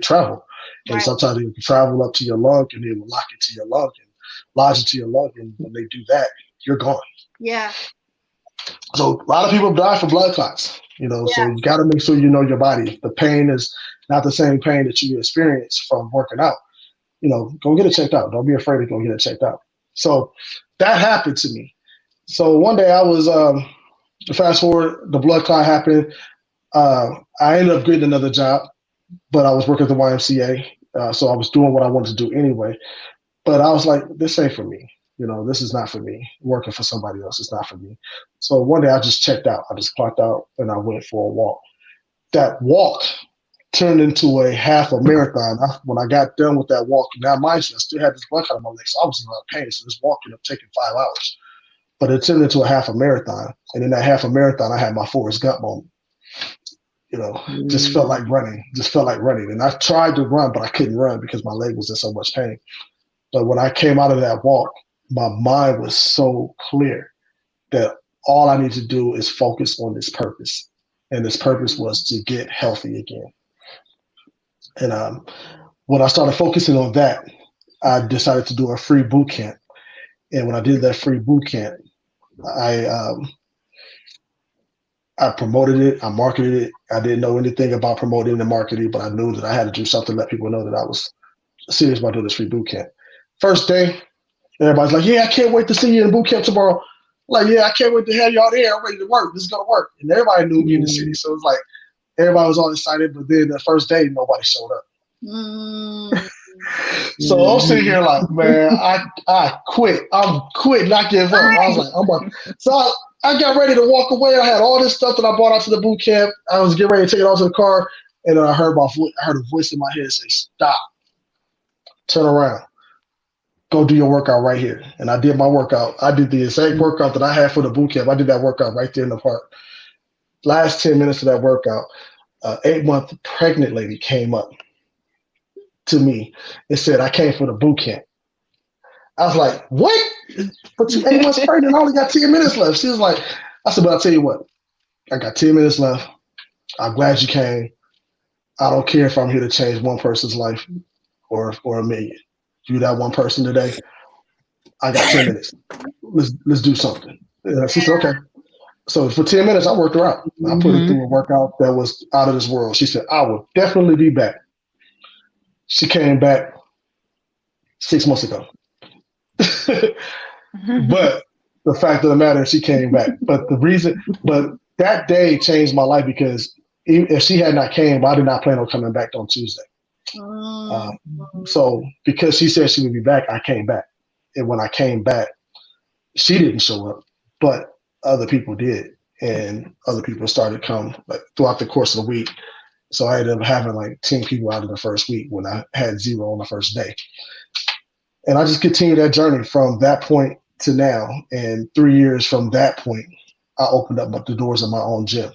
travel. And sometimes they can travel up to your lung and they will lock into your lung and lodge into your lung. And when they do that, you're gone. Yeah. So a lot of people die from blood clots, so you got to make sure you know your body. The pain is not the same pain that you experience from working out. Go get it checked out. Don't be afraid to go get it checked out. So that happened to me. So one day I was, fast forward, the blood clot happened. I ended up getting another job, but I was working at the YMCA. So I was doing what I wanted to do anyway. But I was like, this ain't for me. This is not for me. Working for somebody else is not for me. So one day I just checked out. I just clocked out and I went for a walk. That walk turned into a half a marathon. When I got done with that walk, now mind you, I still had this blood clot on my leg, so I was in a lot of pain. So this walk ended up taking 5 hours. But it turned into a half a marathon. And in that half a marathon, I had my Forrest Gump moment. Just felt like running. And I tried to run, but I couldn't run because my leg was in so much pain. But when I came out of that walk, my mind was so clear that all I need to do is focus on this purpose. And this purpose was to get healthy again. And when I started focusing on that, I decided to do a free boot camp. And when I did that free boot camp, I promoted it. I marketed it. I didn't know anything about promoting and marketing, but I knew that I had to do something to let people know that I was serious about doing this free boot camp. First day, everybody's like, yeah, I can't wait to see you in boot camp tomorrow. Like, yeah, I can't wait to have y'all there. I'm ready to work. This is going to work. And everybody knew me in the city. So it was like, everybody was all excited. But then the first day, nobody showed up. So I'm sitting here like, man, I quit. I'm quitting. I give up. I was like, So I got ready to walk away. I had all this stuff that I brought out to the boot camp. I was getting ready to take it out to the car. And then I heard a voice in my head say, stop. Turn around. Go do your workout right here. And I did my workout. I did the exact workout that I had for the boot camp. I did that workout right there in the park. Last 10 minutes of that workout, an 8-month pregnant lady came up to me and said, I came for the boot camp. I was like, what? But you 8 months pregnant, I only got 10 minutes left. She was like, I said, but I'll tell you what, I got 10 minutes left. I'm glad you came. I don't care if I'm here to change one person's life or a million. You that one person today, I got 10 minutes. Let's do something. She said, okay. So for 10 minutes, I worked her out. I put her through a workout that was out of this world. She said, I will definitely be back. She came back 6 months ago. But the fact of the matter is she came back. But that day changed my life because if she had not came, I did not plan on coming back on Tuesday. So because she said she would be back, I came back. And when I came back, she didn't show up, but other people did. And other people started to come throughout the course of the week. So I ended up having like 10 people out of the first week when I had 0 on the first day. And I just continued that journey from that point to now. And 3 years from that point, I opened up the doors of my own gym.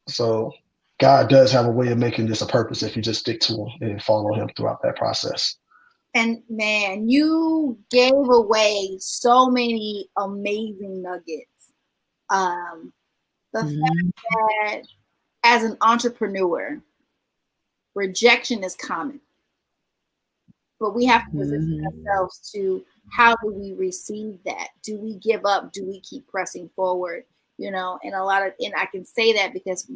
So God does have a way of making this a purpose if you just stick to him and follow him throughout that process. And man, you gave away so many amazing nuggets. The fact that as an entrepreneur, rejection is common. But we have to position ourselves to how do we receive that? Do we give up? Do we keep pressing forward? And I can say that because,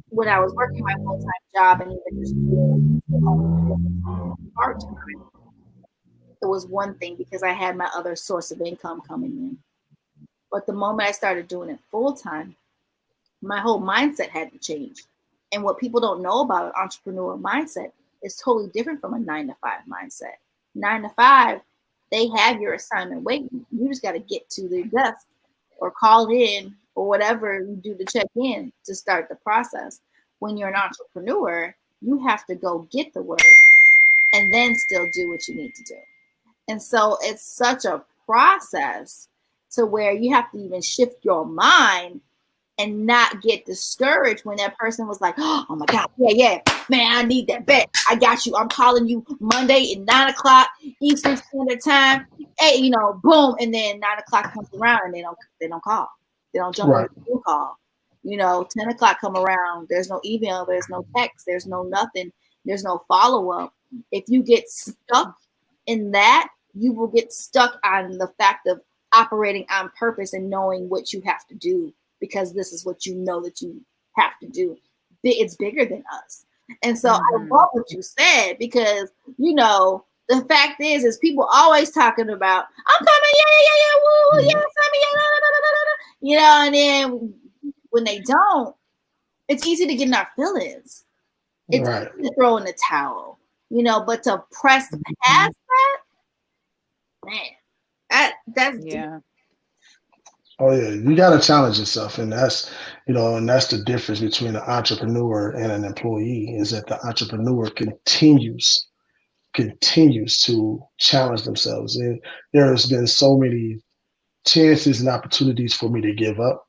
when I was working my full-time job and even just part-time, it was one thing because I had my other source of income coming in. But the moment I started doing it full-time, my whole mindset had to change. And what people don't know about an entrepreneur mindset is totally different from a 9-to-5 mindset. 9 to 5, they have your assignment waiting. You just got to get to their desk or call in or whatever you do to check in to start the process. When you're an entrepreneur, you have to go get the work and then still do what you need to do. And so it's such a process to where you have to even shift your mind and not get discouraged when that person was like, oh my God, yeah, man, I need that bet. I got you. I'm calling you Monday at 9 o'clock Eastern Standard Time. Hey, boom. And then 9 o'clock comes around and they don't call. They don't jump on the phone call. 10 o'clock come around. There's no email. There's no text. There's no nothing. There's no follow-up. If you get stuck in that, you will get stuck on the fact of operating on purpose and knowing what you have to do, because this is what you know that you have to do. It's bigger than us. And so I love what you said, because, the fact is people always talking about, I'm coming, yeah, woo, yeah, and then when they don't, it's easy to get in our feelings. It's easy to throw in the towel, but to press past that, man, that's yeah. Oh yeah, you got to challenge yourself, and that's and that's the difference between an entrepreneur and an employee, is that the entrepreneur continues to challenge themselves. And there's been so many chances and opportunities for me to give up,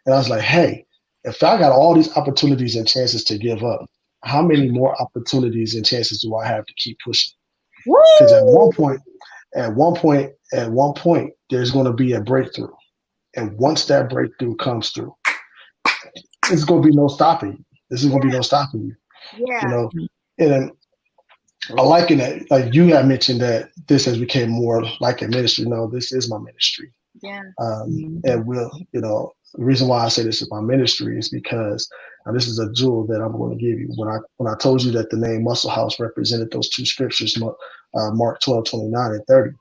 and I was like, hey, if I got all these opportunities and chances to give up, how many more opportunities and chances do I have to keep pushing? Because at one point, there's going to be a breakthrough. And once that breakthrough comes through, there's going to be no stopping you. This is going to be no stopping you. Yeah. And I liken that, like you had mentioned that this has become more like a ministry. No, this is my ministry. Yeah. And the reason why I say this is my ministry is because this is a jewel that I'm going to give you. When I told you that the name Muscle House represented those two scriptures, Mark 12:29 and 30,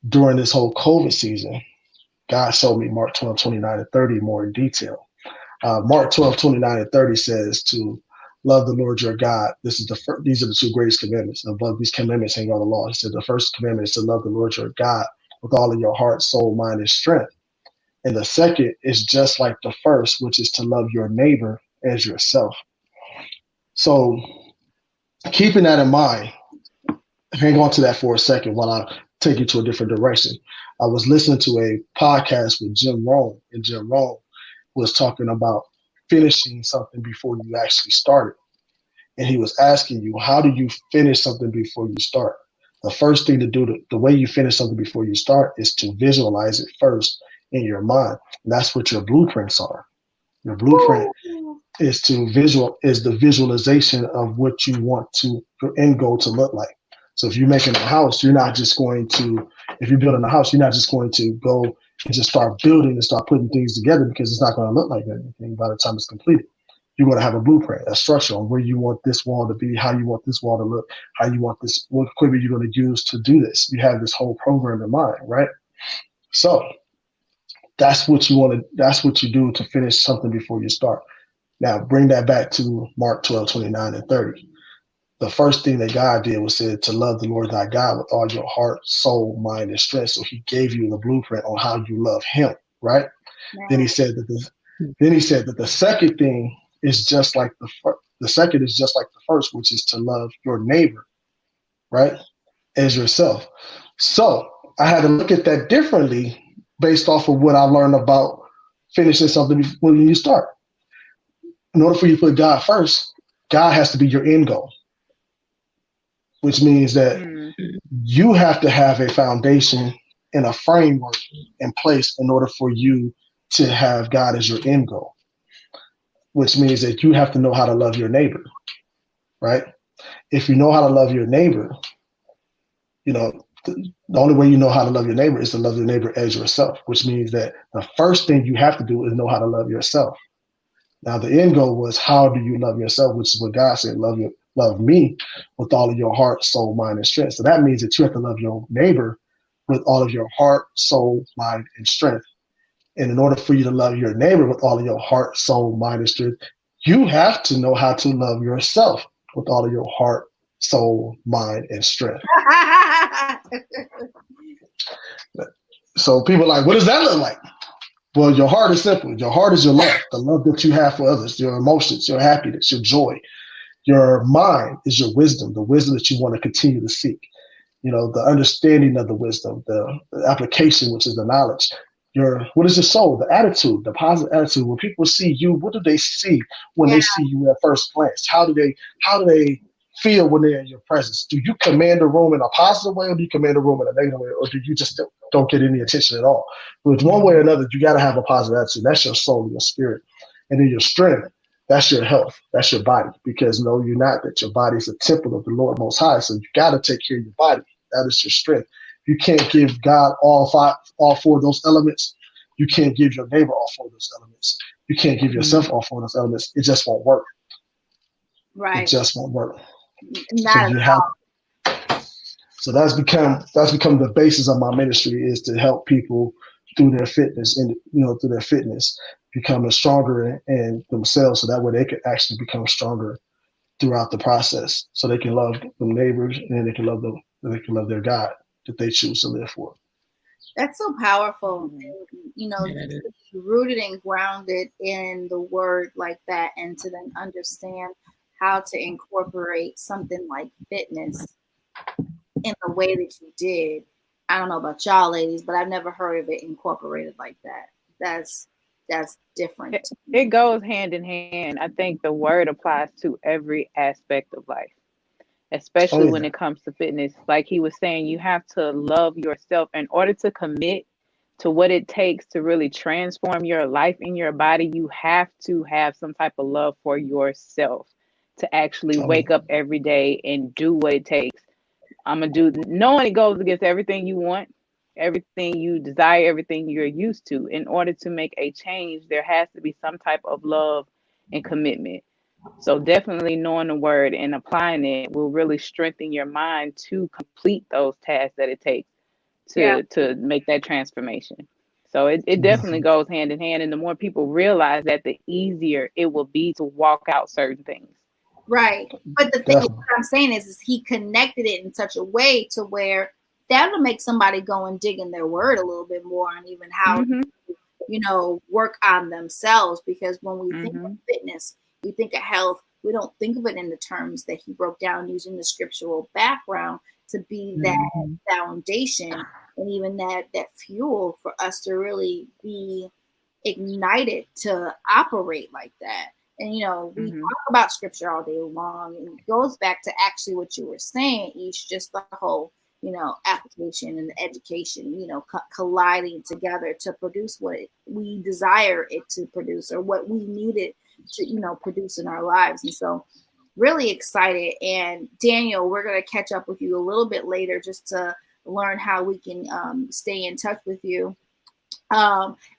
during this whole COVID season, God showed me Mark 12:29 and 30 more in detail. Mark 12:29 and 30 says to love the Lord your God. These are the two greatest commandments. Above these commandments hang all the law. He said the first commandment is to love the Lord your God with all of your heart, soul, mind, and strength. And the second is just like the first, which is to love your neighbor as yourself. So keeping that in mind, hang on to that for a second while I take you to a different direction. I was listening to a podcast with Jim Rohn, and Jim Rohn was talking about finishing something before you actually start it. And he was asking you, how do you finish something before you start? The first thing to do, the way you finish something before you start, is to visualize it first in your mind. And that's what your blueprints are. Your blueprint is the visualization of what you want your end goal to look like. So if you're making a house, if you're building a house, you're not just going to go and just start building and start putting things together, because it's not going to look like anything by the time it's completed. You're going to have a blueprint, a structure on where you want this wall to be, how you want this wall to look, how you want this, what equipment you're going to use to do this. You have this whole program in mind, right? So that's what you do to finish something before you start. Now bring that back to Mark 12:29 and 30. The first thing that God did was said to love the Lord thy God with all your heart, soul, mind, and strength. So he gave you the blueprint on how you love him, right? Yeah. Then he said that the second thing is just like the second is just like the first, which is to love your neighbor, right, as yourself. So I had to look at that differently based off of what I learned about finishing something when you start. In order for you to put God first, God has to be your end goal, which means that you have to have a foundation and a framework in place in order for you to have God as your end goal, which means that you have to know how to love your neighbor, right? If you know how to love your neighbor, the only way you know how to love your neighbor is to love your neighbor as yourself, which means that the first thing you have to do is know how to love yourself. Now, the end goal was, how do you love yourself, which is what God said, love me with all of your heart, soul, mind, and strength. So that means that you have to love your neighbor with all of your heart, soul, mind, and strength. And in order for you to love your neighbor with all of your heart, soul, mind, and strength, you have to know how to love yourself with all of your heart, soul, mind, and strength. So people are like, what does that look like? Well, your heart is simple. Your heart is your love, the love that you have for others, your emotions, your happiness, your joy. Your mind is your wisdom, the wisdom that you want to continue to seek. The understanding of the wisdom, the application, which is the knowledge. What is your soul? The attitude, the positive attitude. When people see you, what do they see when they see you at first glance? How do they feel when they're in your presence? Do you command a room in a positive way, or do you command a room in a negative way, or do you just don't get any attention at all? With one way or another, you got to have a positive attitude. That's your soul, your spirit, and then your strength. That's your health. That's your body. Because no, you're not. That your body is a temple of the Lord Most High. So you got to take care of your body. That is your strength. You can't give God all four of those elements. You can't give your neighbor all four of those elements. You can't give yourself all four of those elements. It just won't work. Right. It just won't work. Not so you have. So that's become the basis of my ministry, is to help people through their fitness and through their fitness becoming stronger in themselves, so that way they can actually become stronger throughout the process, so they can love them neighbors, and then they can love their God that they choose to live for. That's so powerful. Rooted and grounded in the word like that, and to then understand how to incorporate something like fitness in the way that you did. I don't know about y'all ladies, but I've never heard of it incorporated like that. That's different. It goes hand in hand. I think the word applies to every aspect of life, especially when it comes to fitness. Like he was saying, you have to love yourself in order to commit to what it takes to really transform your life and your body. You have to have some type of love for yourself to actually wake up every day and do what it takes. I'm going to do, knowing it goes against everything you want, everything you desire, everything you're used to. In order to make a change, there has to be some type of love and commitment. So definitely knowing the word and applying it will really strengthen your mind to complete those tasks that it takes to make that transformation. So it definitely goes hand in hand. And the more people realize that, the easier it will be to walk out certain things. Right. But the thing what I'm saying is he connected it in such a way to where that'll make somebody go and dig in their word a little bit more on even how to, work on themselves. Because when we think of fitness, we think of health, we don't think of it in the terms that he broke down using the scriptural background to be that foundation and even that fuel for us to really be ignited to operate like that. And, we talk about scripture all day long, and it goes back to actually what you were saying, Ish, just the whole, application and the education, colliding together to produce what we desire it to produce, or what we need it to, produce in our lives. And so really excited. And Daniel, we're going to catch up with you a little bit later just to learn how we can stay in touch with you.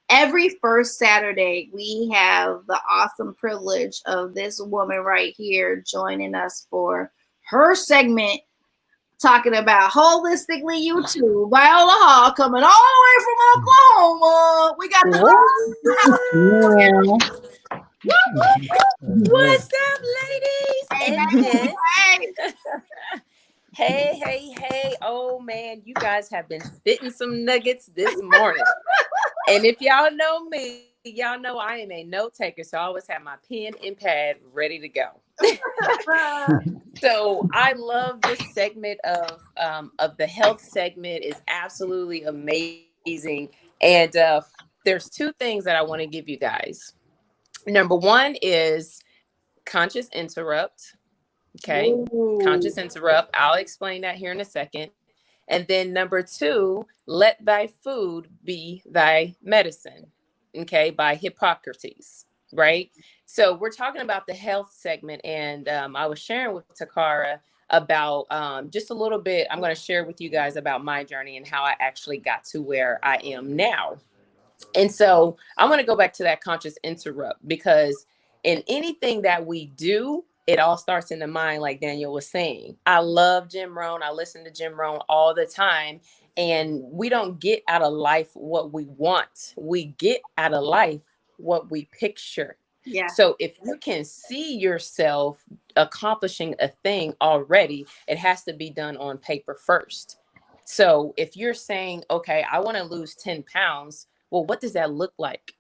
Every first Saturday, we have the awesome privilege of this woman right here joining us for her segment, talking about HolisticallyU2 Viola Hall, coming all the way from Oklahoma. We got the What's up, ladies and gents? Hey. Oh, man, you guys have been spitting some nuggets this morning. And if y'all know me, y'all know I am a note taker. So I always have my pen and pad ready to go. So I love this segment of the health segment. Is absolutely amazing. And there's two things that I want to give you guys. Number one is conscious interrupt. Okay. Ooh. Conscious interrupt. I'll explain that here in a second. And then number two, let thy food be thy medicine. Okay. By Hippocrates. Right. So we're talking about the health segment. And I was sharing with Toccara about just a little bit. I'm going to share with you guys about my journey and how I actually got to where I am now. And so I want to go back to that conscious interrupt, because in anything that we do, it all starts in the mind, like Daniel was saying. I love Jim Rohn. I listen to Jim Rohn all the time. And we don't get out of life what we want. We get out of life what we picture. Yeah. So if you can see yourself accomplishing a thing already, it has to be done on paper first. So if you're saying, okay, I want to lose 10 pounds. Well, what does that look like?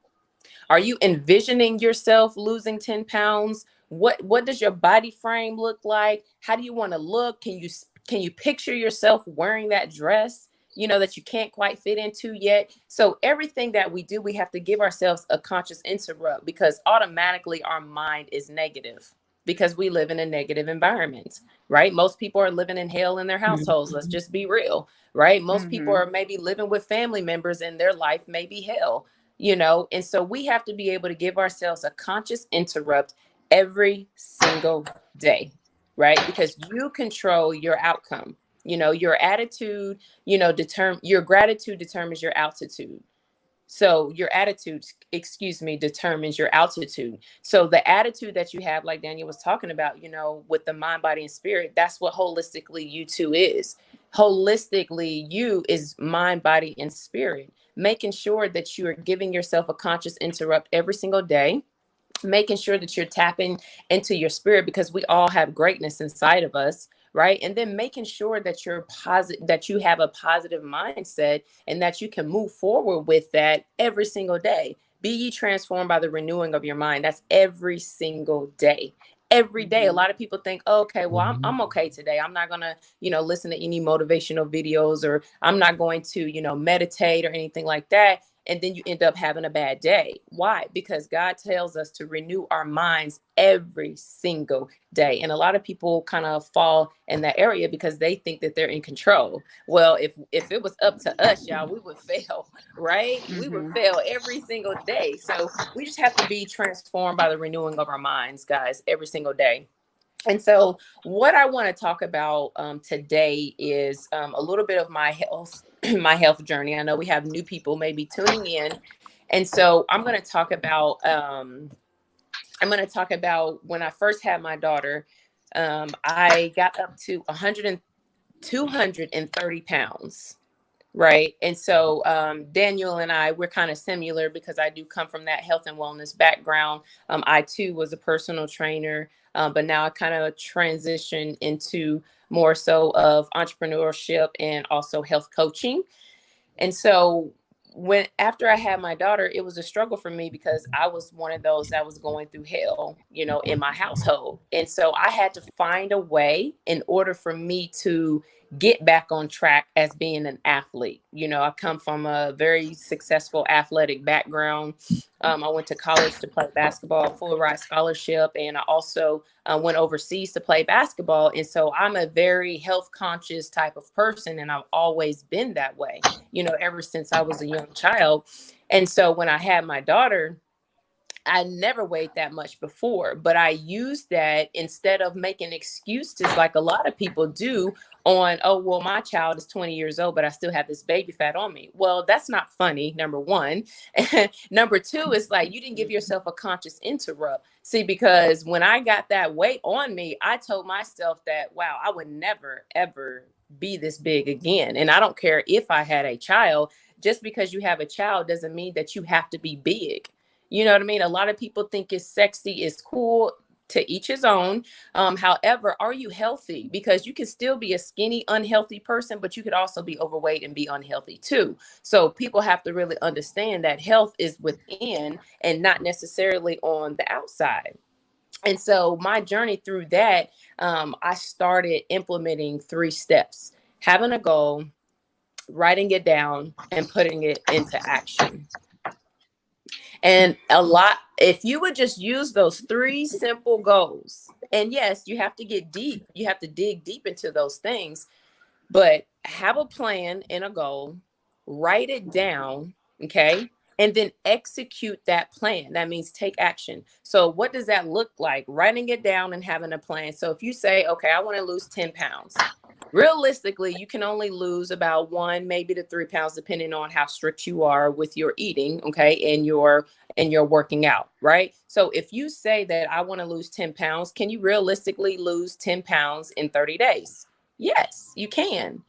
Are you envisioning yourself losing 10 pounds? What does your body frame look like? How do you want to look? Can you picture yourself wearing that dress, you know, that you can't quite fit into yet? So everything that we do, we have to give ourselves a conscious interrupt, because automatically our mind is negative because we live in a negative environment, right? Most people are living in hell in their households. Let's just be real, right? Most people are maybe living with family members and their life may be hell, you know? And so we have to be able to give ourselves a conscious interrupt every single day, right? Because you control your outcome. You know, your attitude, you know, your gratitude determines your altitude. So your attitude, excuse me, determines your altitude. So the attitude that you have, like Daniel was talking about, you know, with the mind, body, and spirit, that's what holistically you two is. Holistically, you is mind, body, and spirit, making sure that you are giving yourself a conscious interrupt every single day, making sure that you're tapping into your spirit, because we all have greatness inside of us, right? And then making sure that you're positive, that you have a positive mindset, and that you can move forward with that every single day. Be ye transformed by the renewing of your mind. That's every single day. Every day. A lot of people think, oh, okay, well, I'm okay today. I'm not gonna, you know, listen to any motivational videos, or I'm not going to, you know, meditate or anything like that. And then you end up having a bad day. Why? Because God tells us to renew our minds every single day. And a lot of people kind of fall in that area because they think that they're in control. Well, if it was up to us, y'all, we would fail, right? We would fail every single day. So we just have to be transformed by the renewing of our minds, guys, every single day. And so what I want to talk about today is a little bit of my health, my health journey. I know we have new people maybe tuning in. And so I'm going to talk about when I first had my daughter. I got up to 230 pounds. Right. And so Daniel and we're kind of similar because I do come from that health and wellness background. I too was a personal trainer, but now I kind of transitioned into more so of entrepreneurship and also health coaching. And so after I had my daughter, it was a struggle for me because I was one of those that was going through hell, you know, in my household. And so I had to find a way in order for me to get back on track as being an athlete. You know, I come from a very successful athletic background. I went to college to play basketball, full ride scholarship, and I also went overseas to play basketball. And so I'm a very health conscious type of person, and I've always been that way, you know, ever since I was a young child. And so when I had my daughter, I never weighed that much before, but I used that instead of making excuses like a lot of people do on, oh, well, my child is 20 years old, but I still have this baby fat on me. Well, that's not funny, number one. Number two is like, you didn't give yourself a conscious interrupt. See, because when I got that weight on me, I told myself that, wow, I would never, ever be this big again. And I don't care if I had a child, just because you have a child doesn't mean that you have to be big. You know what I mean? A lot of people think it's sexy, it's cool, to each his own. However, are you healthy? Because you can still be a skinny, unhealthy person, but you could also be overweight and be unhealthy too. So people have to really understand that health is within and not necessarily on the outside. And so my journey through that, I started implementing 3 steps: having a goal, writing it down, and putting it into action. And if you would just use those 3 simple goals, and yes, you have to get deep, you have to dig deep into those things, but have a plan and a goal, write it down, okay? And then execute that plan. That means take action. So what does that look like? Writing it down and having a plan. So if you say, okay, I want to lose 10 pounds. Realistically, you can only lose about 1, maybe to 3 pounds, depending on how strict you are with your eating, okay, and your working out, right? So if you say that I want to lose 10 pounds, can you realistically lose 10 pounds in 30 days? Yes, you can.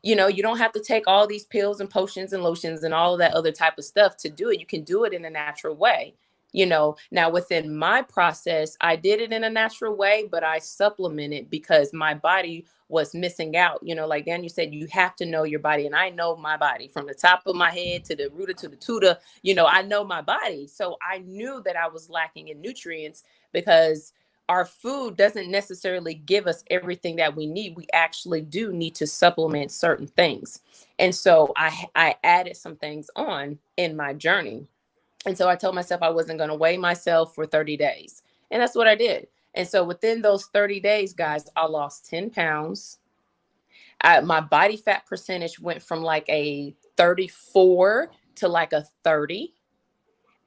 You know, you don't have to take all these pills and potions and lotions and all of that other type of stuff to do it. You can do it in a natural way. You know, now within my process, I did it in a natural way, but I supplemented because my body was missing out. You know, like Daniel said, you have to know your body. And I know my body from the top of my head to the rooter to the tutor. You know, I know my body. So I knew that I was lacking in nutrients because our food doesn't necessarily give us everything that we need. We actually do need to supplement certain things. And so I added some things on in my journey. And so I told myself I wasn't going to weigh myself for 30 days. And that's what I did. And so within those 30 days, guys, I lost 10 pounds. My body fat percentage went from like a 34 to like a 30.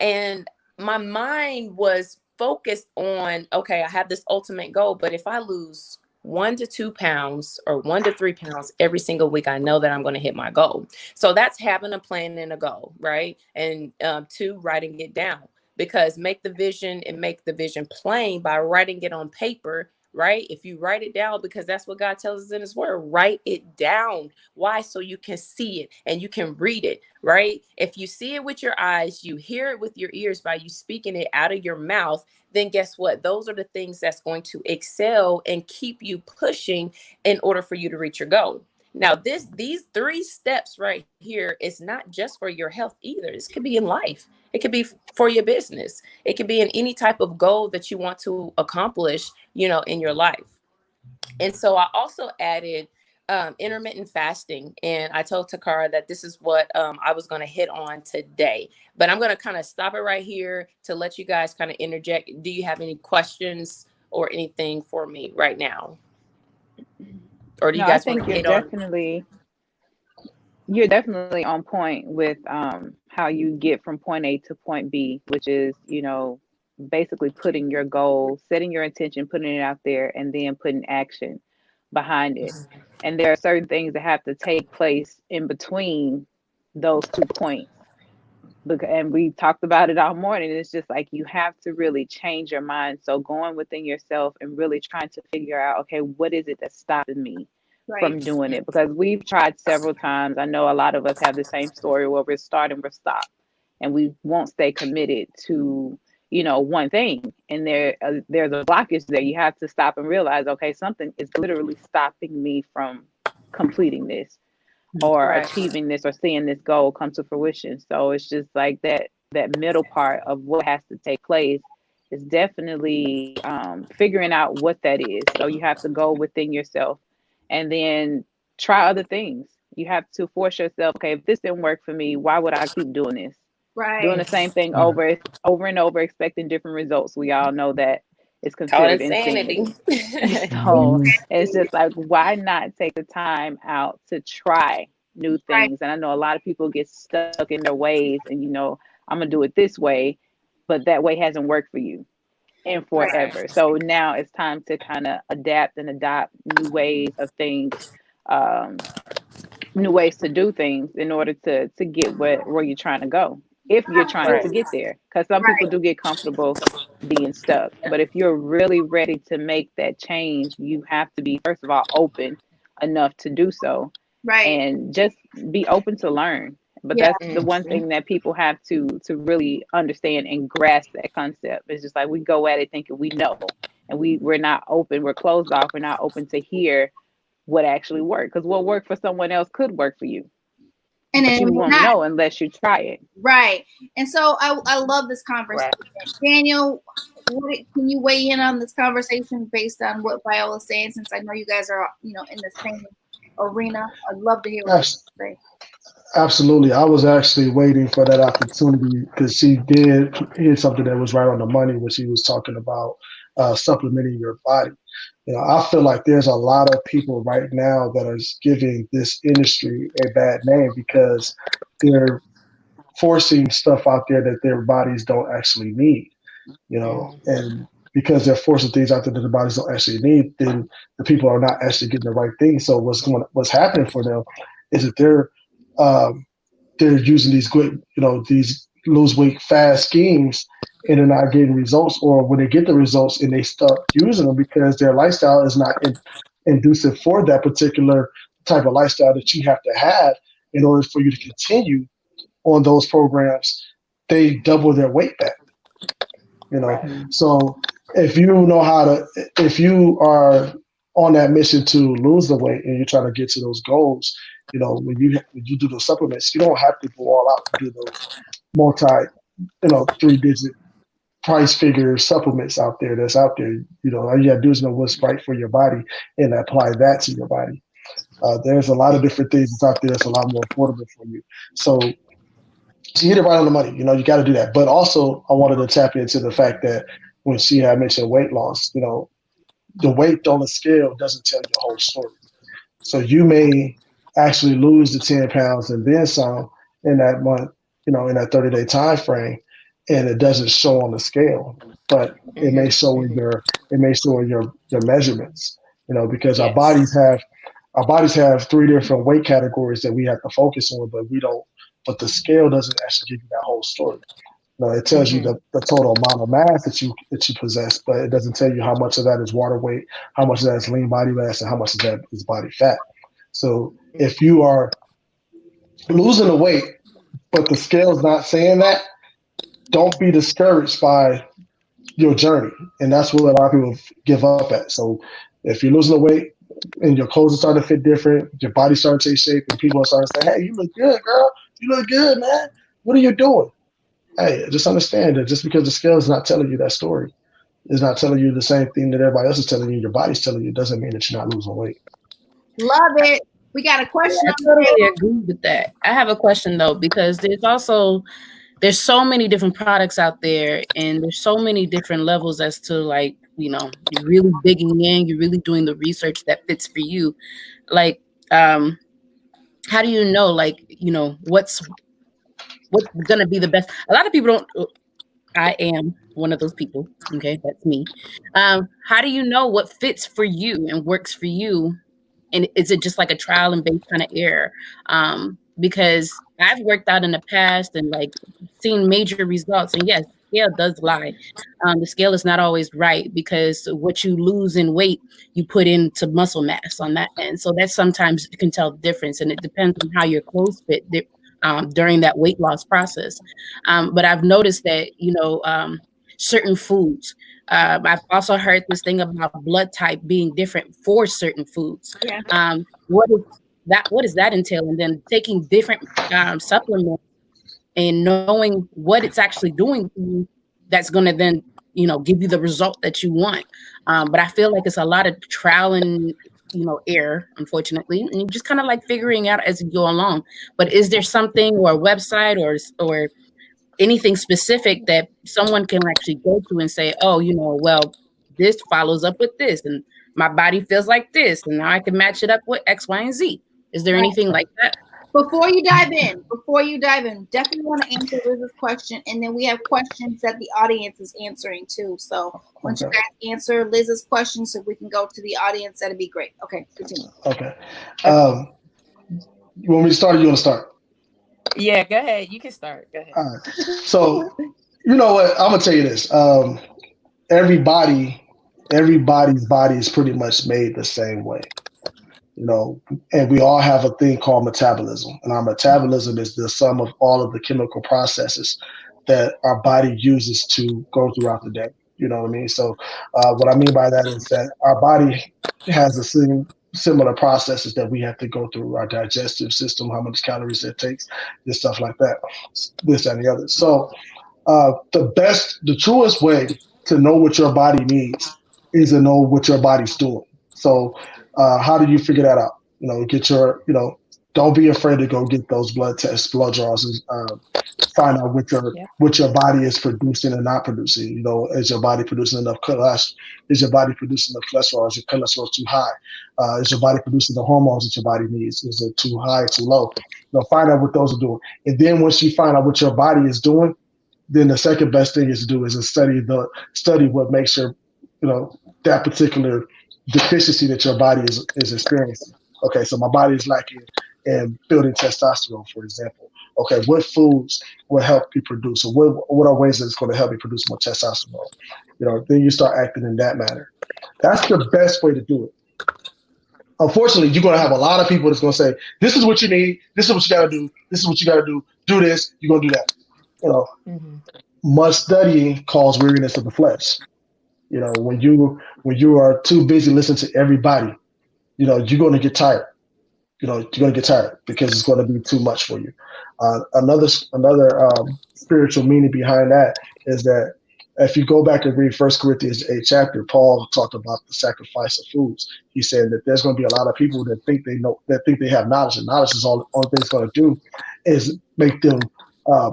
And my mind was focused on, okay, I have this ultimate goal, but if I lose 1 to 2 pounds or 1 to 3 pounds every single week, I know that I'm going to hit my goal. So that's having a plan and a goal, right? And two, writing it down, because make the vision and make the vision plain by writing it on paper, right? If you write it down, because that's what God tells us in his word, write it down. Why? So you can see it and you can read it, right? If you see it with your eyes, you hear it with your ears by you speaking it out of your mouth, then guess what? Those are the things that's going to excel and keep you pushing in order for you to reach your goal. Now, these 3 steps right here is not just for your health either. This could be in life. It could be for your business. It could be in any type of goal that you want to accomplish, you know, in your life. And so I also added intermittent fasting. And I told Toccara that this is what I was going to hit on today. But I'm going to kind of stop it right here to let you guys kind of interject. Do you have any questions or anything for me right now? Or do you No, I guys want think to hit on? you're definitely on point with how you get from point A to point B, which is, you know, basically putting your goal, setting your intention, putting it out there, and then putting action behind it. And there are certain things that have to take place in between those 2 points. And we talked about it all morning. It's just like you have to really change your mind. So going within yourself and really trying to figure out, okay, what is it that's stopping me from doing it? Because we've tried several times. I know a lot of us have the same story where we're starting, we're stopped, and we won't stay committed to, you know, one thing. And there's a blockage there. You have to stop and realize, okay, something is literally stopping me from completing this or Right. achieving this or seeing this goal come to fruition. So it's just like that middle part of what has to take place is definitely figuring out what that is. So you have to go within yourself and then try other things. You have to force yourself, okay, if this didn't work for me, why would I keep doing this? Doing the same thing over and over, expecting different results. We all know that it's Call considered insanity. insanity. So it's just like, why not take the time out to try new things? And I know a lot of people get stuck in their ways and, you know, I'm going to do it this way, but that way hasn't worked for you in forever. Right. So now it's time to kind of adapt and adopt new ways of things, new ways to do things in order to get where you're trying to go. If you're trying to get there, because some people do get comfortable being stuck. But if you're really ready to make that change, you have to be, first of all, open enough to do so. And just be open to learn. But that's the one thing that people have to really understand and grasp that concept. It's just like we go at it thinking we know, and we're not open, we're closed off, we're not open to hear what actually worked. Because what worked for someone else could work for you. And you won't know unless you try it. Right. And so I love this conversation. Daniel, can you weigh in on this conversation based on what Viola's saying, since I know you guys are, you know, in the same arena? I'd love to hear what you say. Absolutely. I was actually waiting for that opportunity because she did hit something that was right on the money when she was talking about supplementing your body. You know, I feel like there's a lot of people right now that are giving this industry a bad name because they're forcing stuff out there that their bodies don't actually need, you know, and because they're forcing things out there that their bodies don't actually need, then the people are not actually getting the right thing. So what's happening for them is that they're using these good, you know, these lose weight fast schemes, and they're not getting results. Or when they get the results and they start using them because their lifestyle is not inducive for that particular type of lifestyle that you have to have in order for you to continue on those programs, they double their weight back. You know, Right. so if you know if you are on that mission to lose the weight and you're trying to get to those goals, you know, when you do those supplements, you don't have to go all out and do those multi, 3-digit price figure supplements out there that's out there. You know, all you gotta do is know what's right for your body and apply that to your body. There's a lot of different things that's out there that's a lot more affordable for you. So you hit it right on the money. You know, you got to do that. But also, I wanted to tap into the fact that when she had mentioned weight loss, you know, the weight on the scale doesn't tell you the whole story. So you may actually lose the 10 pounds and then some in that month, in that 30-day time frame, and it doesn't show on the scale, but it may show in your measurements, because Yes. our bodies have 3 different weight categories that we have to focus on, but we don't. But the scale doesn't actually give you that whole story. It tells you the total amount of mass that you possess, but it doesn't tell you how much of that is water weight, how much of that is lean body mass, and how much of that is body fat. So if you are losing the weight, but the scale's not saying that, don't be discouraged by your journey. And that's what a lot of people give up at. So if you're losing the weight and your clothes are starting to fit different, your body's starting to take shape, and people are starting to say, hey, you look good, girl. You look good, man. What are you doing? Hey, just understand that just because the scale is not telling you that story, is not telling you the same thing that everybody else is telling you, your body's telling you, doesn't mean that you're not losing weight. Love it. We got a question. I totally agree with that. I have a question though, because there's so many different products out there, and there's so many different levels as to, like, you're really digging in, you're really doing the research that fits for you. Like, how do you know, like, what's gonna be the best? A lot of people don't. I am one of those people. Okay, that's me. How do you know what fits for you and works for you? And is it just like a trial and base kind of error? Because I've worked out in the past and like seen major results. And yes, the scale does lie. The scale is not always right, because what you lose in weight, you put into muscle mass on that end. So that sometimes you can tell the difference, and it depends on how your clothes fit during that weight loss process. But I've noticed that, certain foods. I've also heard this thing about blood type being different for certain foods. Yeah. What is that? What does that entail? And then taking different supplements and knowing what it's actually doing to you, that's going to then, give you the result that you want. But I feel like it's a lot of trial and error, unfortunately, and you just kind of like figuring out as you go along. But is there something, or a website, or anything specific that someone can actually go to and say, oh, well, this follows up with this, and my body feels like this, and now I can match it up with X, Y, and Z? Is there anything like that? Before you dive in, definitely want to answer Liz's question, and then we have questions that the audience is answering too. So once you guys answer Liz's question, so we can go to the audience, that'd be great. Okay, continue. Okay. You want me to start, or you want to start? Yeah, go ahead. You can start. Go ahead. All right. So, you know what? I'm gonna tell you this. Everybody's body is pretty much made the same way. And we all have a thing called metabolism, and our metabolism is the sum of all of the chemical processes that our body uses to go throughout the day. You know what I mean? So, what I mean by that is that our body has the same similar processes that we have to go through: our digestive system, how much calories it takes, and stuff like that, this and the other. So, the truest way to know what your body needs is to know what your body's doing. So, how do you figure that out? Don't be afraid to go get those blood tests, blood draws, and find out what your body is producing and not producing. Is your body producing enough cholesterol? Is your body producing enough cholesterol? Is your cholesterol too high? Is your body producing the hormones that your body needs? Is it too high, too low? Find out what those are doing. And then once you find out what your body is doing, then the second best thing is to do is to study what makes your, that particular deficiency that your body is experiencing. Okay, so my body is lacking in building testosterone, for example. Okay, what foods will help you produce, or what are ways that it's going to help you produce more testosterone? Then you start acting in that manner. That's the best way to do it. Unfortunately, you're going to have a lot of people that's going to say, this is what you need, this is what you got to do, this is what you got to do this, you're going to do that. much studying causes weariness of the flesh. You know, when you are too busy listening to everybody, you know, you're going to get tired. You know, you're going to get tired because it's going to be too much for you. Another spiritual meaning behind that is that if you go back and read First Corinthians 8 chapter, Paul talked about the sacrifice of foods. He said that there's going to be a lot of people that think they know, that think they have knowledge, and knowledge is all only thing it's going to do is make them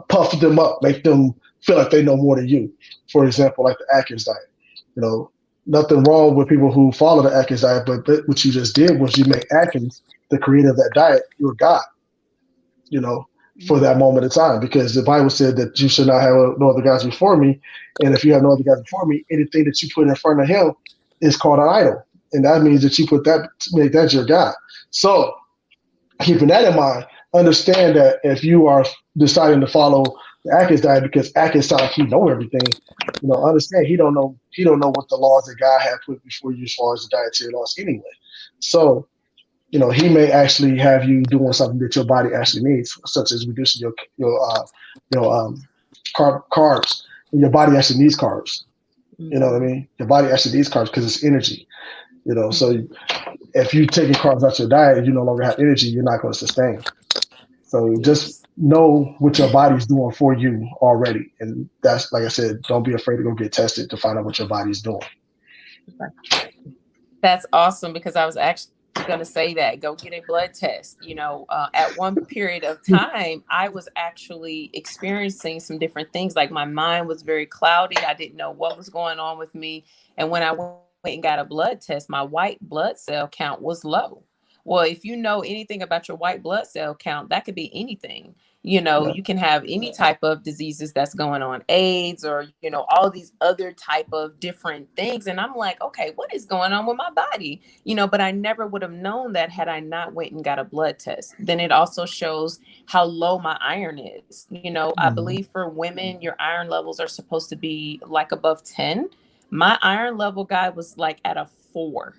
puff them up, make them feel like they know more than you. For example, like the Atkins diet. You know, nothing wrong with people who follow the Atkins diet, but what you just did was you make Atkins, the creator of that diet, your God, you know, for that moment of time. Because the Bible said that you should not have no other gods before me. And if you have no other gods before me, anything that you put in front of him is called an idol. And that means that you put that, make that your God. So keeping that in mind, understand that if you are deciding to follow the Atkins diet because Atkins sounds like he know everything, you know, understand he don't know what the laws that God had put before you as far as the dietary laws anyway. So, you know, he may actually have you doing something that your body actually needs, such as reducing your carbs. And your body actually needs carbs. You know what I mean? Your body actually needs carbs because it's energy. You know, so if you're taking carbs out your diet and you no longer have energy, you're not going to sustain. So just know what your body's doing for you already. And that's, like I said, don't be afraid to go get tested to find out what your body's doing. That's awesome, because I was actually going to say that go get a blood test. You know, at one period of time, I was actually experiencing some different things. Like my mind was very cloudy. I didn't know what was going on with me. And when I went and got a blood test, my white blood cell count was low. Well, if you know anything about your white blood cell count, that could be anything. You know, you can have any type of diseases that's going on, AIDS, or, you know, all these other type of different things. And I'm like, okay, what is going on with my body? You know, but I never would have known that had I not went and got a blood test. Then it also shows how low my iron is. You know, I believe for women, your iron levels are supposed to be like above 10. My iron level guy was like at a 4.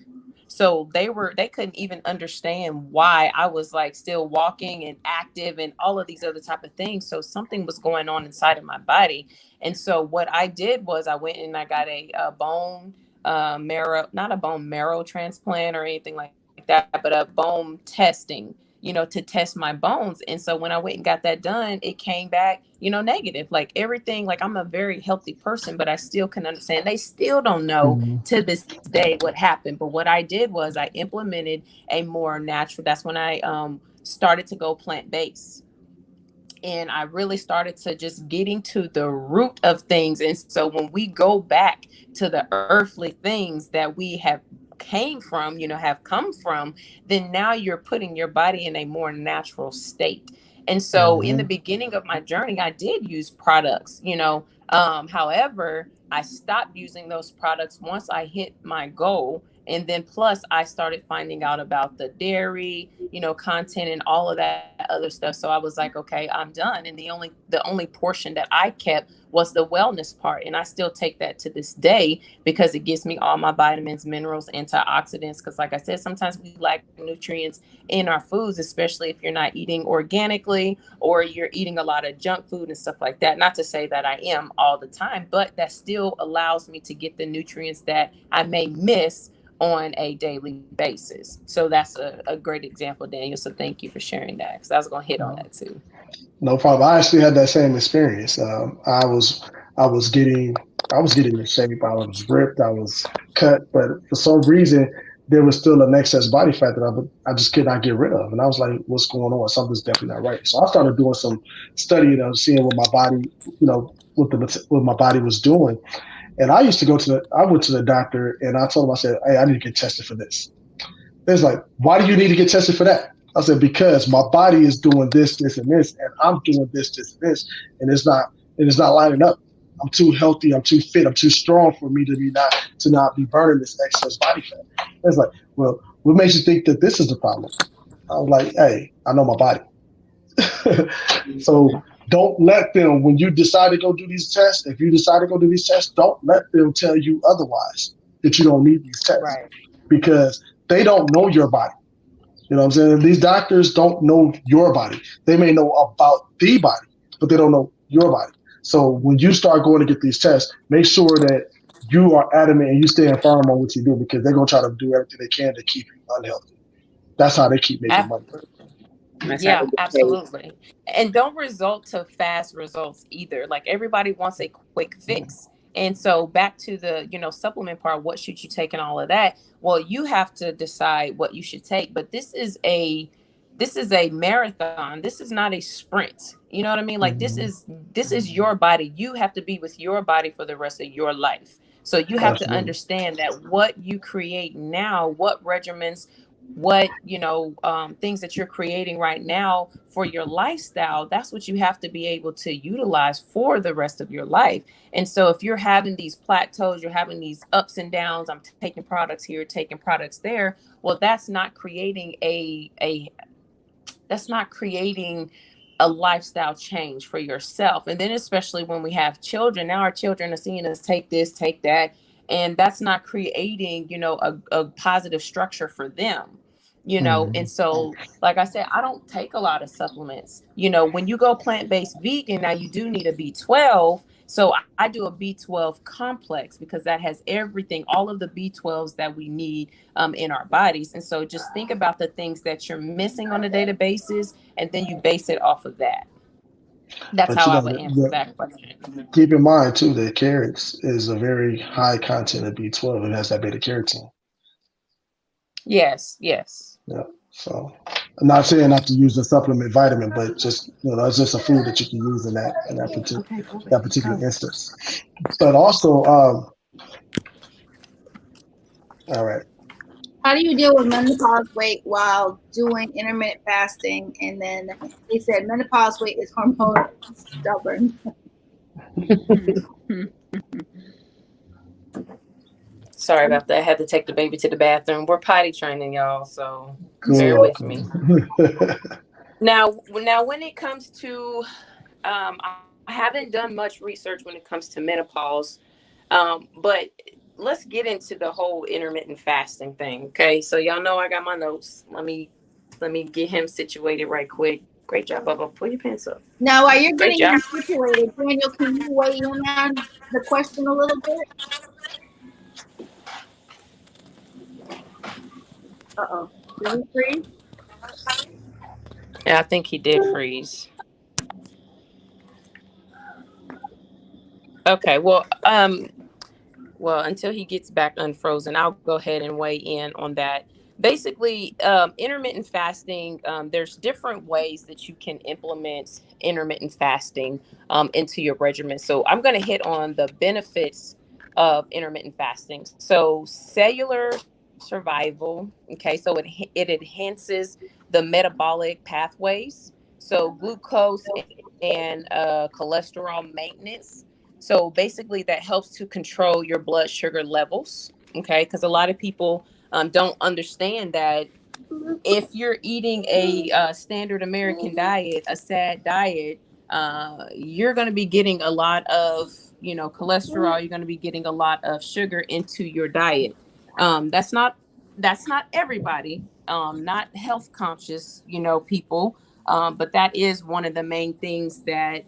So they couldn't even understand why I was like still walking and active and all of these other type of things. So something was going on inside of my body. And so what I did was I went and I got a bone marrow, not a bone marrow transplant or anything like that, but a bone testing, you know, to test my bones. And so when I went and got that done, it came back, you know, negative. Like everything, like I'm a very healthy person, but I still can understand. They still don't know to this day what happened. But what I did was I implemented a more natural, that's when I started to go plant-based. And I really started to just getting to the root of things. And so when we go back to the earthly things that we have came from, you know, have come from, then now you're putting your body in a more natural state. And so in the beginning of my journey, I did use products, you know, however, I stopped using those products once I hit my goal. And then plus I started finding out about the dairy, you know, content and all of that other stuff. So I was like, okay, I'm done. And the only portion that I kept was the wellness part. And I still take that to this day because it gives me all my vitamins, minerals, antioxidants. Because like I said, sometimes we lack nutrients in our foods, especially if you're not eating organically or you're eating a lot of junk food and stuff like that. Not to say that I am all the time, but that still allows me to get the nutrients that I may miss on a daily basis. So that's a great example, Daniel. So thank you for sharing that, because I was going to hit on that too. No problem. I actually had that same experience. I was getting in shape. I was ripped. I was cut, but for some reason there was still an excess body fat that I just could not get rid of. And I was like, "What's going on? Something's definitely not right." So I started doing some studying of seeing what my body, you know, what my body was doing. And I used to I went to the doctor and I told him, I said, "Hey, I need to get tested for this." It's like, "Why do you need to get tested for that?" I said, "Because my body is doing this, this, and this, and I'm doing this, this, and this, and it's not lining up. I'm too healthy, I'm too fit, I'm too strong for me to not be burning this excess body fat." It's like, "Well, what makes you think that this is the problem?" I was like, "Hey, I know my body." So don't let them, when you decide to go do these tests, if you decide to go do these tests, don't let them tell you otherwise, that you don't need these tests. Right. Because they don't know your body. You know what I'm saying? These doctors don't know your body. They may know about the body, but they don't know your body. So when you start going to get these tests, make sure that you are adamant and you stand firm on what you do, because they're gonna try to do everything they can to keep you unhealthy. That's how they keep making money. That's how they Yeah, get paid. absolutely. And don't result to fast results either. Like everybody wants a quick fix. And so back to the, supplement part, what should you take and all of that? Well, you have to decide what you should take, but this is a marathon. This is not a sprint. You know what I mean? Like Mhm. this is your body. You have to be with your body for the rest of your life. So you have to Absolutely. understand that what you create now, what regimens, what things that you're creating right now for your lifestyle, that's what you have to be able to utilize for the rest of your life. And so if you're having these plateaus, you're having these ups and downs, I'm taking products here, taking products there, well, that's not creating a lifestyle change for yourself. And then especially when we have children, now our children are seeing us take this, take that, and that's not creating, a positive structure for them. And Mhm. so like I said, I don't take a lot of supplements. When you go plant-based vegan, now you do need a B12. So I do a B12 complex because that has everything, all of the B12s that we need in our bodies. And so just think about the things that you're missing on a daily basis, and then you base it off of that. That's But how I would answer that question. keep in mind too that carrots is a very high content of B12. It has that beta carotene. Yes, yes. Yeah. So I'm not saying not to use a supplement vitamin, but just it's just a food that you can use Okay, go, that baby, particular go. instance. But also, all right. How do you deal with menopause weight while doing intermittent fasting? And then they said menopause weight is hormonal stubborn. Sorry about that. I had to take the baby to the bathroom. We're potty training, y'all, so bear Cool. with me. Cool. Now, when it comes to, I haven't done much research when it comes to menopause, but let's get into the whole intermittent fasting thing. Okay, so y'all know I got my notes. Let me get him situated right quick. Great job, Bubba. Pull your pants up. Now, while you're Great getting job. him situated, Daniel, can you weigh in on the question a little bit? Uh-oh. Did we freeze? Yeah, I think he did freeze. Okay, well, until he gets back unfrozen, I'll go ahead and weigh in on that. Basically, intermittent fasting, there's different ways that you can implement intermittent fasting into your regimen. So I'm going to hit on the benefits of intermittent fasting. So cellular survival, okay, so it enhances the metabolic pathways. So glucose and cholesterol maintenance, so basically, that helps to control your blood sugar levels. Okay, because a lot of people don't understand that if you're eating a standard American diet, a SAD diet, you're going to be getting a lot of cholesterol. You're going to be getting a lot of sugar into your diet. That's not everybody. Not health conscious, people. But that is one of the main things that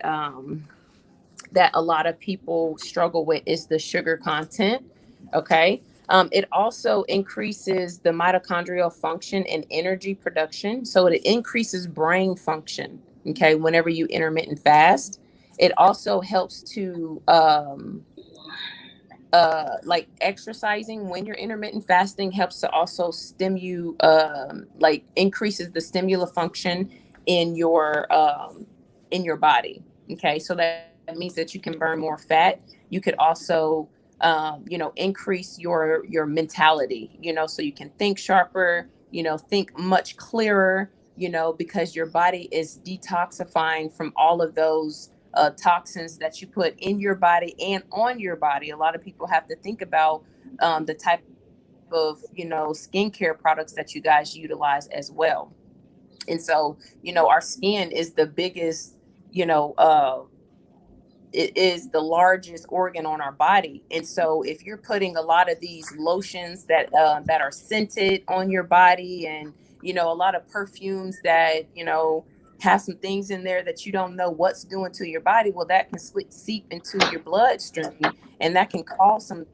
a lot of people struggle with is the sugar content. Okay. It also increases the mitochondrial function and energy production. So it increases brain function. Okay. Whenever you intermittent fast, it also helps to, like exercising when you're intermittent fasting helps to also stimulate, like increases the stimula function in your body. Okay, so that means that you can burn more fat. You could also increase your mentality, so you can think sharper, think much clearer, because your body is detoxifying from all of those toxins that you put in your body and on your body. A lot of people have to think about the type of skincare products that you guys utilize as well. And so our skin is the biggest, you know uh it is the largest organ on our body. And so if you're putting a lot of these lotions that are scented on your body, and a lot of perfumes that have some things in there that you don't know what's doing to your body, well, that can seep into your bloodstream, and that can cause some,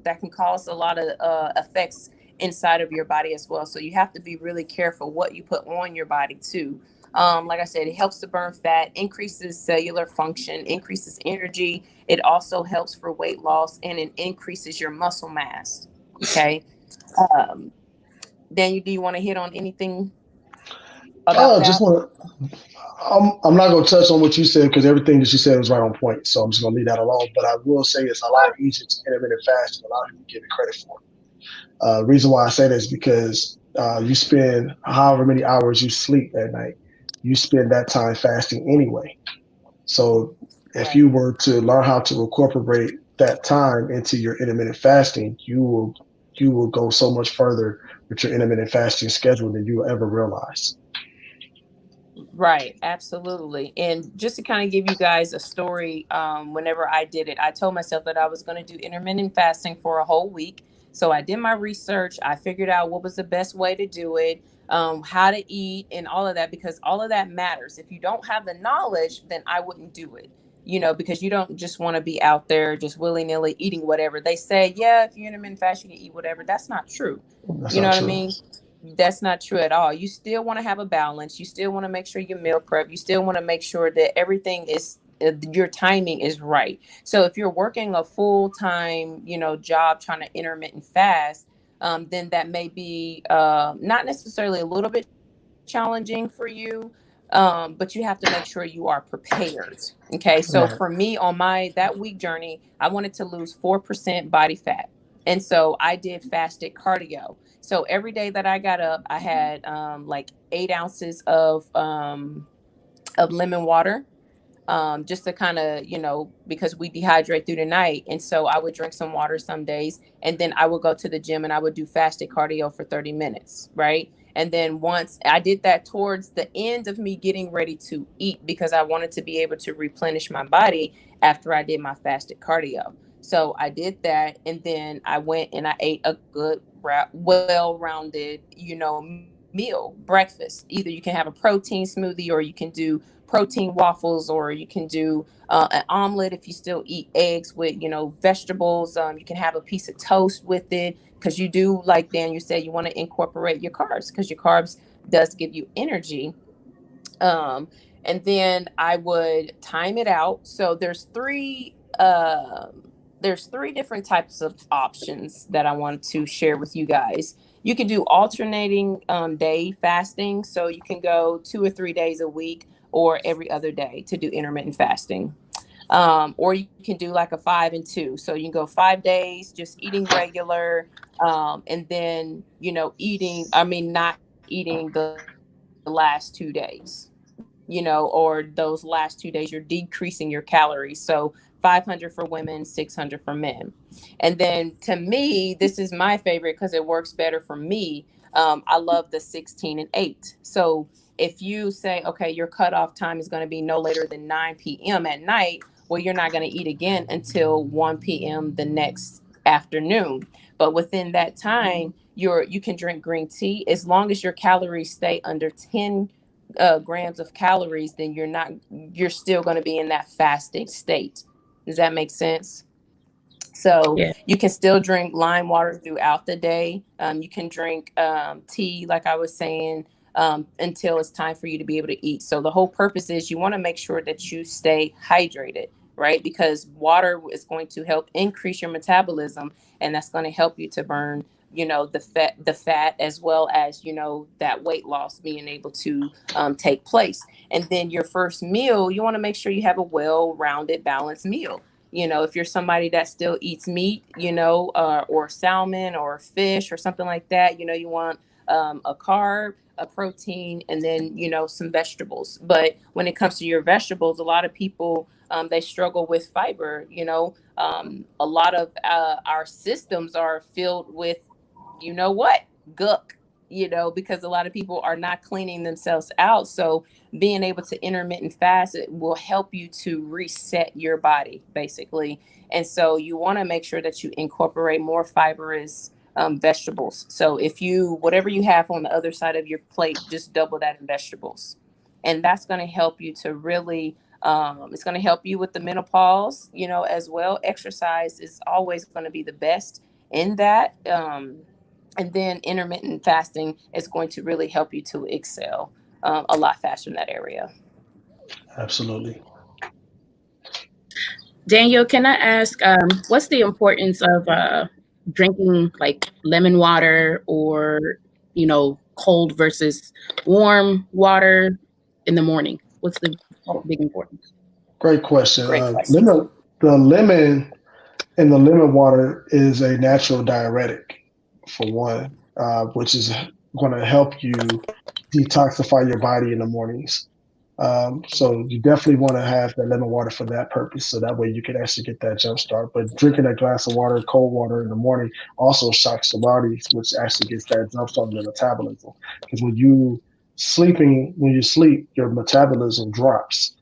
that can cause a lot of effects inside of your body as well. So you have to be really careful what you put on your body too. Like I said, it helps to burn fat, increases cellular function, increases energy. It also helps for weight loss, and it increases your muscle mass. Okay. Um, Daniel, do you want to hit on anything about Just that? want to. I'm not going to touch on what you said because everything that you said was right on point. So I'm just going to leave that alone. But I will say it's a lot easier to intermittent fast than a lot of people give it credit for. Reason why I say that is because you spend however many hours you sleep at night, you spend that time fasting anyway. So if Right. you were to learn how to incorporate that time into your intermittent fasting, you will go so much further with your intermittent fasting schedule than you will ever realize. Right, absolutely. And just to kind of give you guys a story, whenever I did it, I told myself that I was going to do intermittent fasting for a whole week. So I did my research. I figured out what was the best way to do it, how to eat, and all of that, because all of that matters. If you don't have the knowledge, then I wouldn't do it. Because you don't just want to be out there just willy nilly eating whatever. They say, yeah, if you're intermittent fast, you can eat whatever. That's not true. That's You know not what I true. mean? That's not true at all. You still want to have a balance. You still want to make sure you meal prep. You still want to make sure that everything is your timing is right. So if you're working a full time, job trying to intermittent fast, then that may be not necessarily a little bit challenging for you, but you have to make sure you are prepared. Okay, so Right. for me on my that week journey, I wanted to lose 4% body fat, and so I did fasted cardio. So every day that I got up, I had like 8 ounces of lemon water, just to kind of, because we dehydrate through the night. And so I would drink some water some days, and then I would go to the gym and I would do fasted cardio for 30 minutes. Right. And then once I did that towards the end of me getting ready to eat, because I wanted to be able to replenish my body after I did my fasted cardio. So I did that. And then I went and I ate a good, well rounded, meal, breakfast. Either you can have a protein smoothie, or you can do protein waffles, or you can do an omelet if you still eat eggs with vegetables. You can have a piece of toast with it, because you do, like Dan, you said, you want to incorporate your carbs, because your carbs does give you energy. um, and then I would time it out. So there's three different types of options that I want to share with you guys. You can do alternating day fasting, so you can go 2 or 3 days a week, or every other day to do intermittent fasting. Or you can do like a 5 and 2. So you can go 5 days just eating regular, and then not eating the last 2 days, or those last 2 days you're decreasing your calories. So 500 for women, 600 for men. And then to me, this is my favorite because it works better for me. I love the 16 and 8. So if you say, okay, your cutoff time is going to be no later than 9 p.m. at night, well, you're not going to eat again until 1 p.m. the next afternoon. But within that time, you can drink green tea. As long as your calories stay under 10 grams of calories, then you're still going to be in that fasting state. Does that make sense? So Yeah. you can still drink lime water throughout the day. You can drink tea, like I was saying, until it's time for you to be able to eat. So the whole purpose is you want to make sure that you stay hydrated, right? Because water is going to help increase your metabolism, and that's going to help you to burn, the fat, as well as, that weight loss being able to take place. And then your first meal, you want to make sure you have a well-rounded, balanced meal. If you're somebody that still eats meat, or salmon or fish or something like that, you want a carb, a protein, and then, some vegetables. But when it comes to your vegetables, a lot of people, they struggle with fiber. A lot of our systems are filled with, what, gook, because a lot of people are not cleaning themselves out. So being able to intermittent fast, it will help you to reset your body, basically. And so you want to make sure that you incorporate more fibrous vegetables. So if you, whatever you have on the other side of your plate, just double that in vegetables. And that's going to help you to really, it's going to help you with the menopause, as well. Exercise is always going to be the best in that. And then intermittent fasting is going to really help you to excel a lot faster in that area. Absolutely. Daniel, can I ask, what's the importance of drinking like lemon water or, cold versus warm water in the morning? What's the big importance? Great question. Great question. The lemon in the lemon water is a natural diuretic, for one, which is going to help you detoxify your body in the mornings. So you definitely want to have the lemon water for that purpose. So that way you can actually get that jump start. But drinking a glass of water, cold water in the morning also shocks the body, which actually gets that jump start in the metabolism. Because when you sleep, your metabolism drops.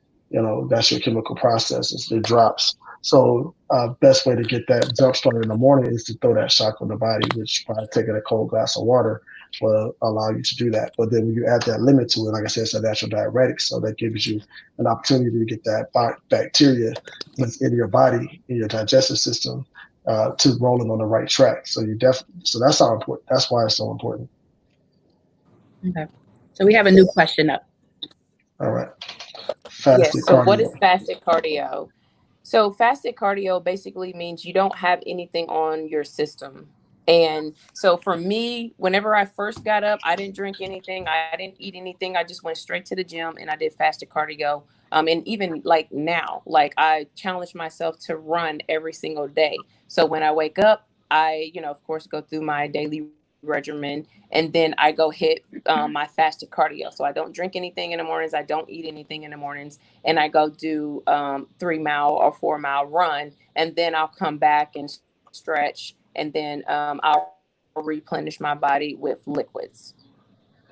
That's your chemical processes. It drops. So best way to get that jump started in the morning is to throw that shock on the body, which by taking a cold glass of water will allow you to do that. But then when you add that limit to it, like I said, it's a natural diuretic. So that gives you an opportunity to get that bacteria that's in your body, in your digestive system, to rolling on the right track. So so that's how important. That's why it's so important. Okay. So we have a new question up. All right. Yes. Fasted So cardio. what is fasted cardio? So fasted cardio basically means you don't have anything on your system. And so for me, whenever I first got up, I didn't drink anything. I didn't eat anything. I just went straight to the gym and I did fasted cardio. And even like now, like I challenge myself to run every single day. So when I wake up, I, of course, go through my daily regimen, and then I go hit my fasted cardio. So I don't drink anything in the mornings. I don't eat anything in the mornings, and I go do 3-mile or 4-mile run, and then I'll come back and stretch, and then I'll replenish my body with liquids.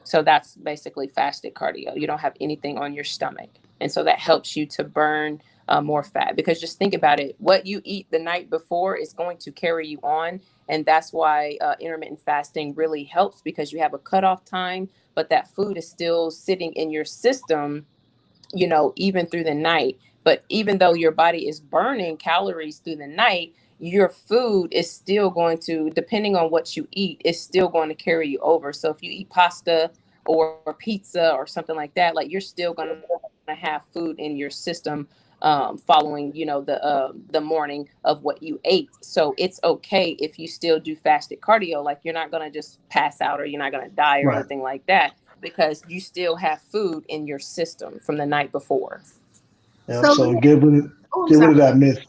So that's basically fasted cardio. You don't have anything on your stomach. And so that helps you to burn more fat, because just think about it. What you eat the night before is going to carry you on. And that's why intermittent fasting really helps, because you have a cutoff time, but that food is still sitting in your system, even through the night. But even though your body is burning calories through the night, your food is still going to, depending on what you eat, is still going to carry you over. So if you eat pasta or pizza or something like that, like you're still going to have food in your system following, the morning of what you ate. So it's okay if you still do fasted cardio. Like you're not going to just pass out, or you're not going to die or Right. anything like that, because you still have food in your system from the night before. Yeah. So, So get rid of that myth.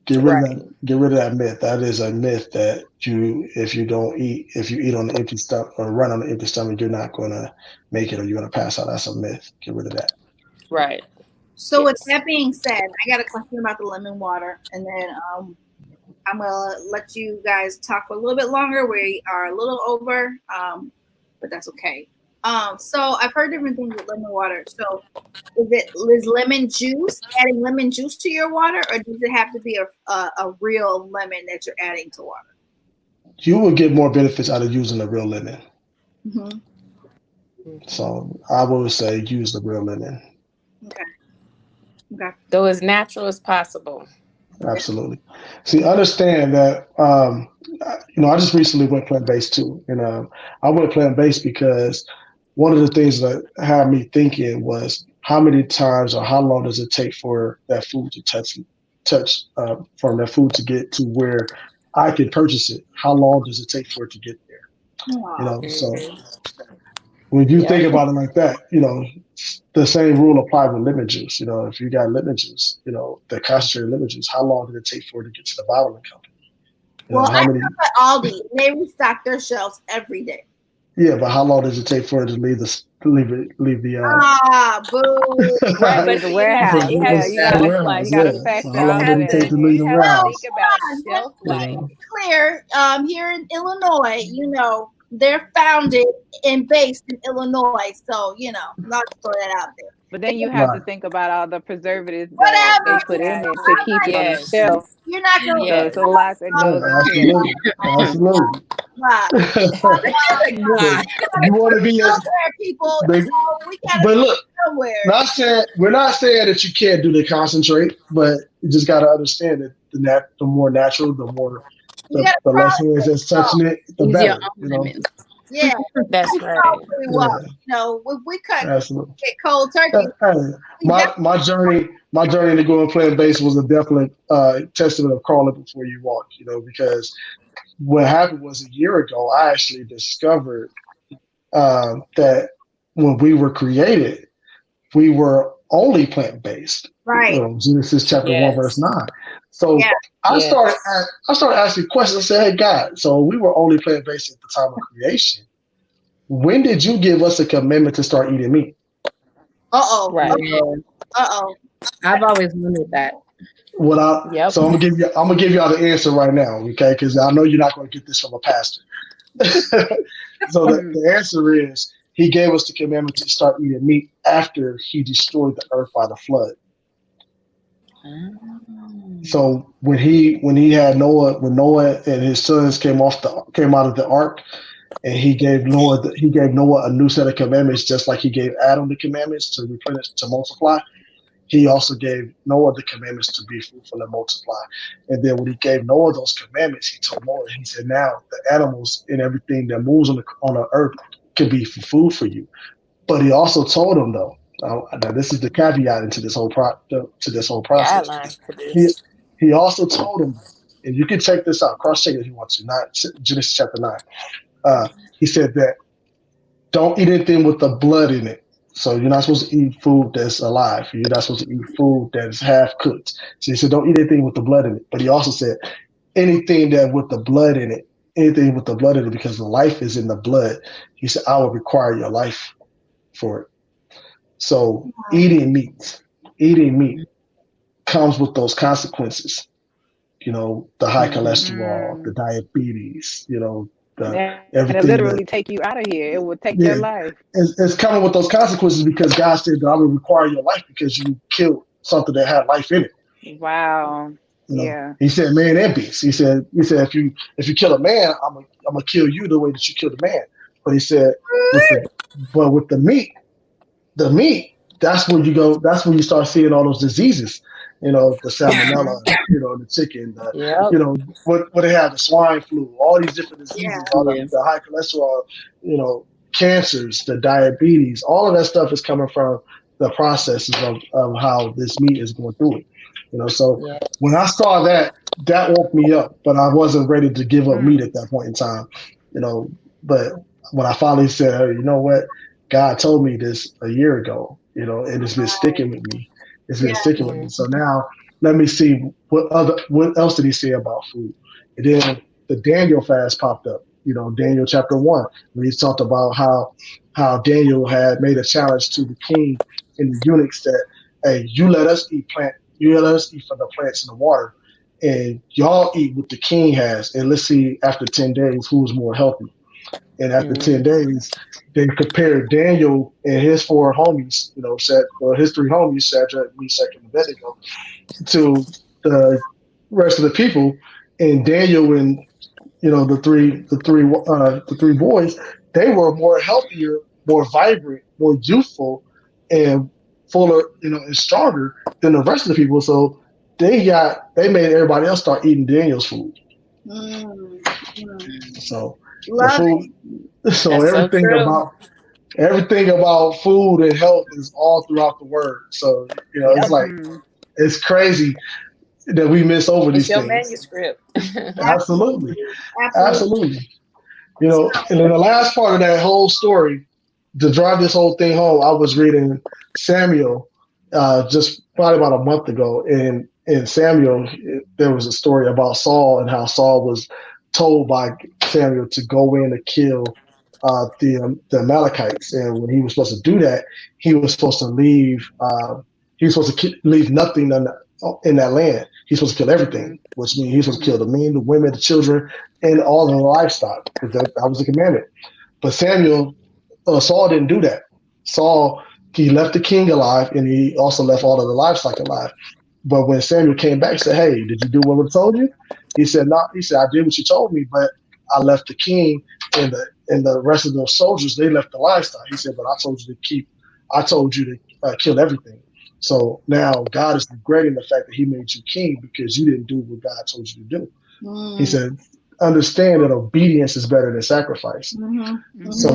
Get rid of Right. that. Get rid of that myth. That is a myth that if you eat on an empty stomach or run on an empty stomach, you're not going to make it, or you're going to pass out. That's a myth. Get rid of that. Right. So with Yes. that being said, I got a question about the lemon water, and then I'm gonna let you guys talk for a little bit longer. We are a little over, but that's okay. So I've heard different things with lemon water. So is lemon juice, adding lemon juice to your water, or does it have to be a real lemon that you're adding to water? You will get more benefits out of using the real lemon. Mm-hmm. So I would say use the real lemon. Okay. Okay. Though as natural as possible. Absolutely. See, understand that, I just recently went plant-based too. I went plant-based because one of the things that had me thinking was how many times or how long does it take for that food to touch from that food to get to where I can purchase it? How long does it take for it to get there? So when you think about it like that, the same rule applies with lemon juice. If you got lemon juice, the concentrated lemon juice, how long did it take for it to get to the bottling company? Well, How I many? shop at Aldi. They restock their shelves every day. Yeah, but how long does it take for it to leave the? Boo. Right, Leave but the see, it has warehouse. it has Yeah, a you shelf gotta life. you gotta So factor how all long of did it that take to in. leave the You have to warehouse? think about Let's shelf life. be clear. Here in Illinois, they're founded and based in Illinois. So, let's throw that out there. But then you have to Right. think about all the preservatives that they Whatever. put in Yes. it to keep it on the Yes. shelf. You're not gonna So Yes. it's a lot that goes into it. Absolutely. Absolutely. why. Look, Why? you want to be a Somewhere, people. big, So we gotta but be look, somewhere. we're not saying that you can't do the concentrate, but you just got to understand that the more natural, You gotta the less hands process. that's touching it, the Use your better. own limits. Yeah. That's We right. know pretty well. Yeah, You know, if we absolutely. get cold turkey, Hey, we my journey into going plant based was a definite testament of crawling before you walk. Because what happened was a year ago, I actually discovered that when we were created, we were only plant based. right. Genesis chapter 1 verse Yes. 9. So Yeah. Yes. I started asking questions. I said, "Hey God, so we were only plant based at the time of creation. When did you give us a commandment to start eating meat?" Uh-oh. Right. Yeah, Uh-oh. I've always wondered that. Yep. So I'm gonna give y'all the answer right now, okay? Because I know you're not gonna get this from a pastor. So Mm. the answer is he gave us the commandment to start eating meat after he destroyed the earth by the flood. So when Noah and his sons came out of the ark, and he gave Noah a new set of commandments, just like he gave Adam the commandments to replenish, to multiply. He also gave Noah the commandments to be fruitful and multiply. And then when he gave Noah those commandments, he told Noah, he said, now the animals and everything that moves on the earth can be for food for you. But he also told him, though, now this is the caveat into this whole process. Guidelines to He this. he also told him, and you can check this out, cross check it if you want to, not Genesis chapter 9. He said that don't eat anything with the blood in it. So you're not supposed to eat food that's alive. You're not supposed to eat food that's half cooked. So he said don't eat anything with the blood in it. But he also said anything that with the blood in it, because the life is in the blood. He said I will require your life for it. So eating meat comes with those consequences. The high cholesterol, the Mm. diabetes, the And it'll everything that literally take you out of here. It will take your yeah, life. it's coming with those consequences because God said that I will require your life because you killed something that had life in it. Wow. Yeah. He said, man and beast. He said if you kill a man, I'm gonna kill you the way that you killed a man. But he said with the meat, that's when you go. That's when you start seeing all those diseases. The Hmm. salmonella. The chicken. Yep. What they have, the swine flu, all these different Yeah. diseases, all Yeah. the high cholesterol. Cancers, the diabetes, all of that stuff is coming from the processes of how this meat is going through it. So Yeah. when I saw that woke me up, but I wasn't ready to give up meat Mm. at that point in time. But when I finally said, hey, you know what? God told me this a year ago, and it's been sticking with me. It's been Yeah. sticking with me. So now let me see what else did he say about food? And then the Daniel fast popped up, Daniel chapter 1, when he talked about how Daniel had made a challenge to the king and the eunuchs that, hey, you let us eat from the plants in the water, and y'all eat what the king has, and let's see after 10 days who's more healthy. And after 10 Mm. days, they compared Daniel and his four homies, his three homies, Shadrach, Meshach, and Abednego, to the rest of the people. And Daniel and the three boys, they were more healthier, more vibrant, more youthful, and fuller, and stronger than the rest of the people. So they made everybody else start eating Daniel's food. Mm. So the Love food, so That's so true. everything about food and health is all throughout the word. So it's Yep. like Mm. it's crazy that we miss over It's these your things. manuscript. Absolutely, Absolutely. absolutely. And then the last part of that whole story, to drive this whole thing home, I was reading Samuel just probably about a month ago. And in Samuel, there was a story about Saul and how Saul was told by Samuel to go in to kill the Amalekites. And when he was supposed to do that, he was supposed to leave. He was supposed to leave nothing in that land. He's supposed to kill everything, Mm. which means he's supposed to kill the men, the women, the children, and all of the livestock, because that was the commandment. But Saul didn't do that. Saul He left the king alive, and he also left all of the livestock alive. But when Samuel came back, he said, "Hey, did you do what I told you?" He said, "No." He said, "I did what you told me, but I left the king and the rest of those soldiers. They left the livestock." He said, "But I told you to keep. I told you to kill everything. So now God is regretting the fact that He made you king because you didn't do what God told you to do." He said, "Understand that obedience is better than sacrifice." So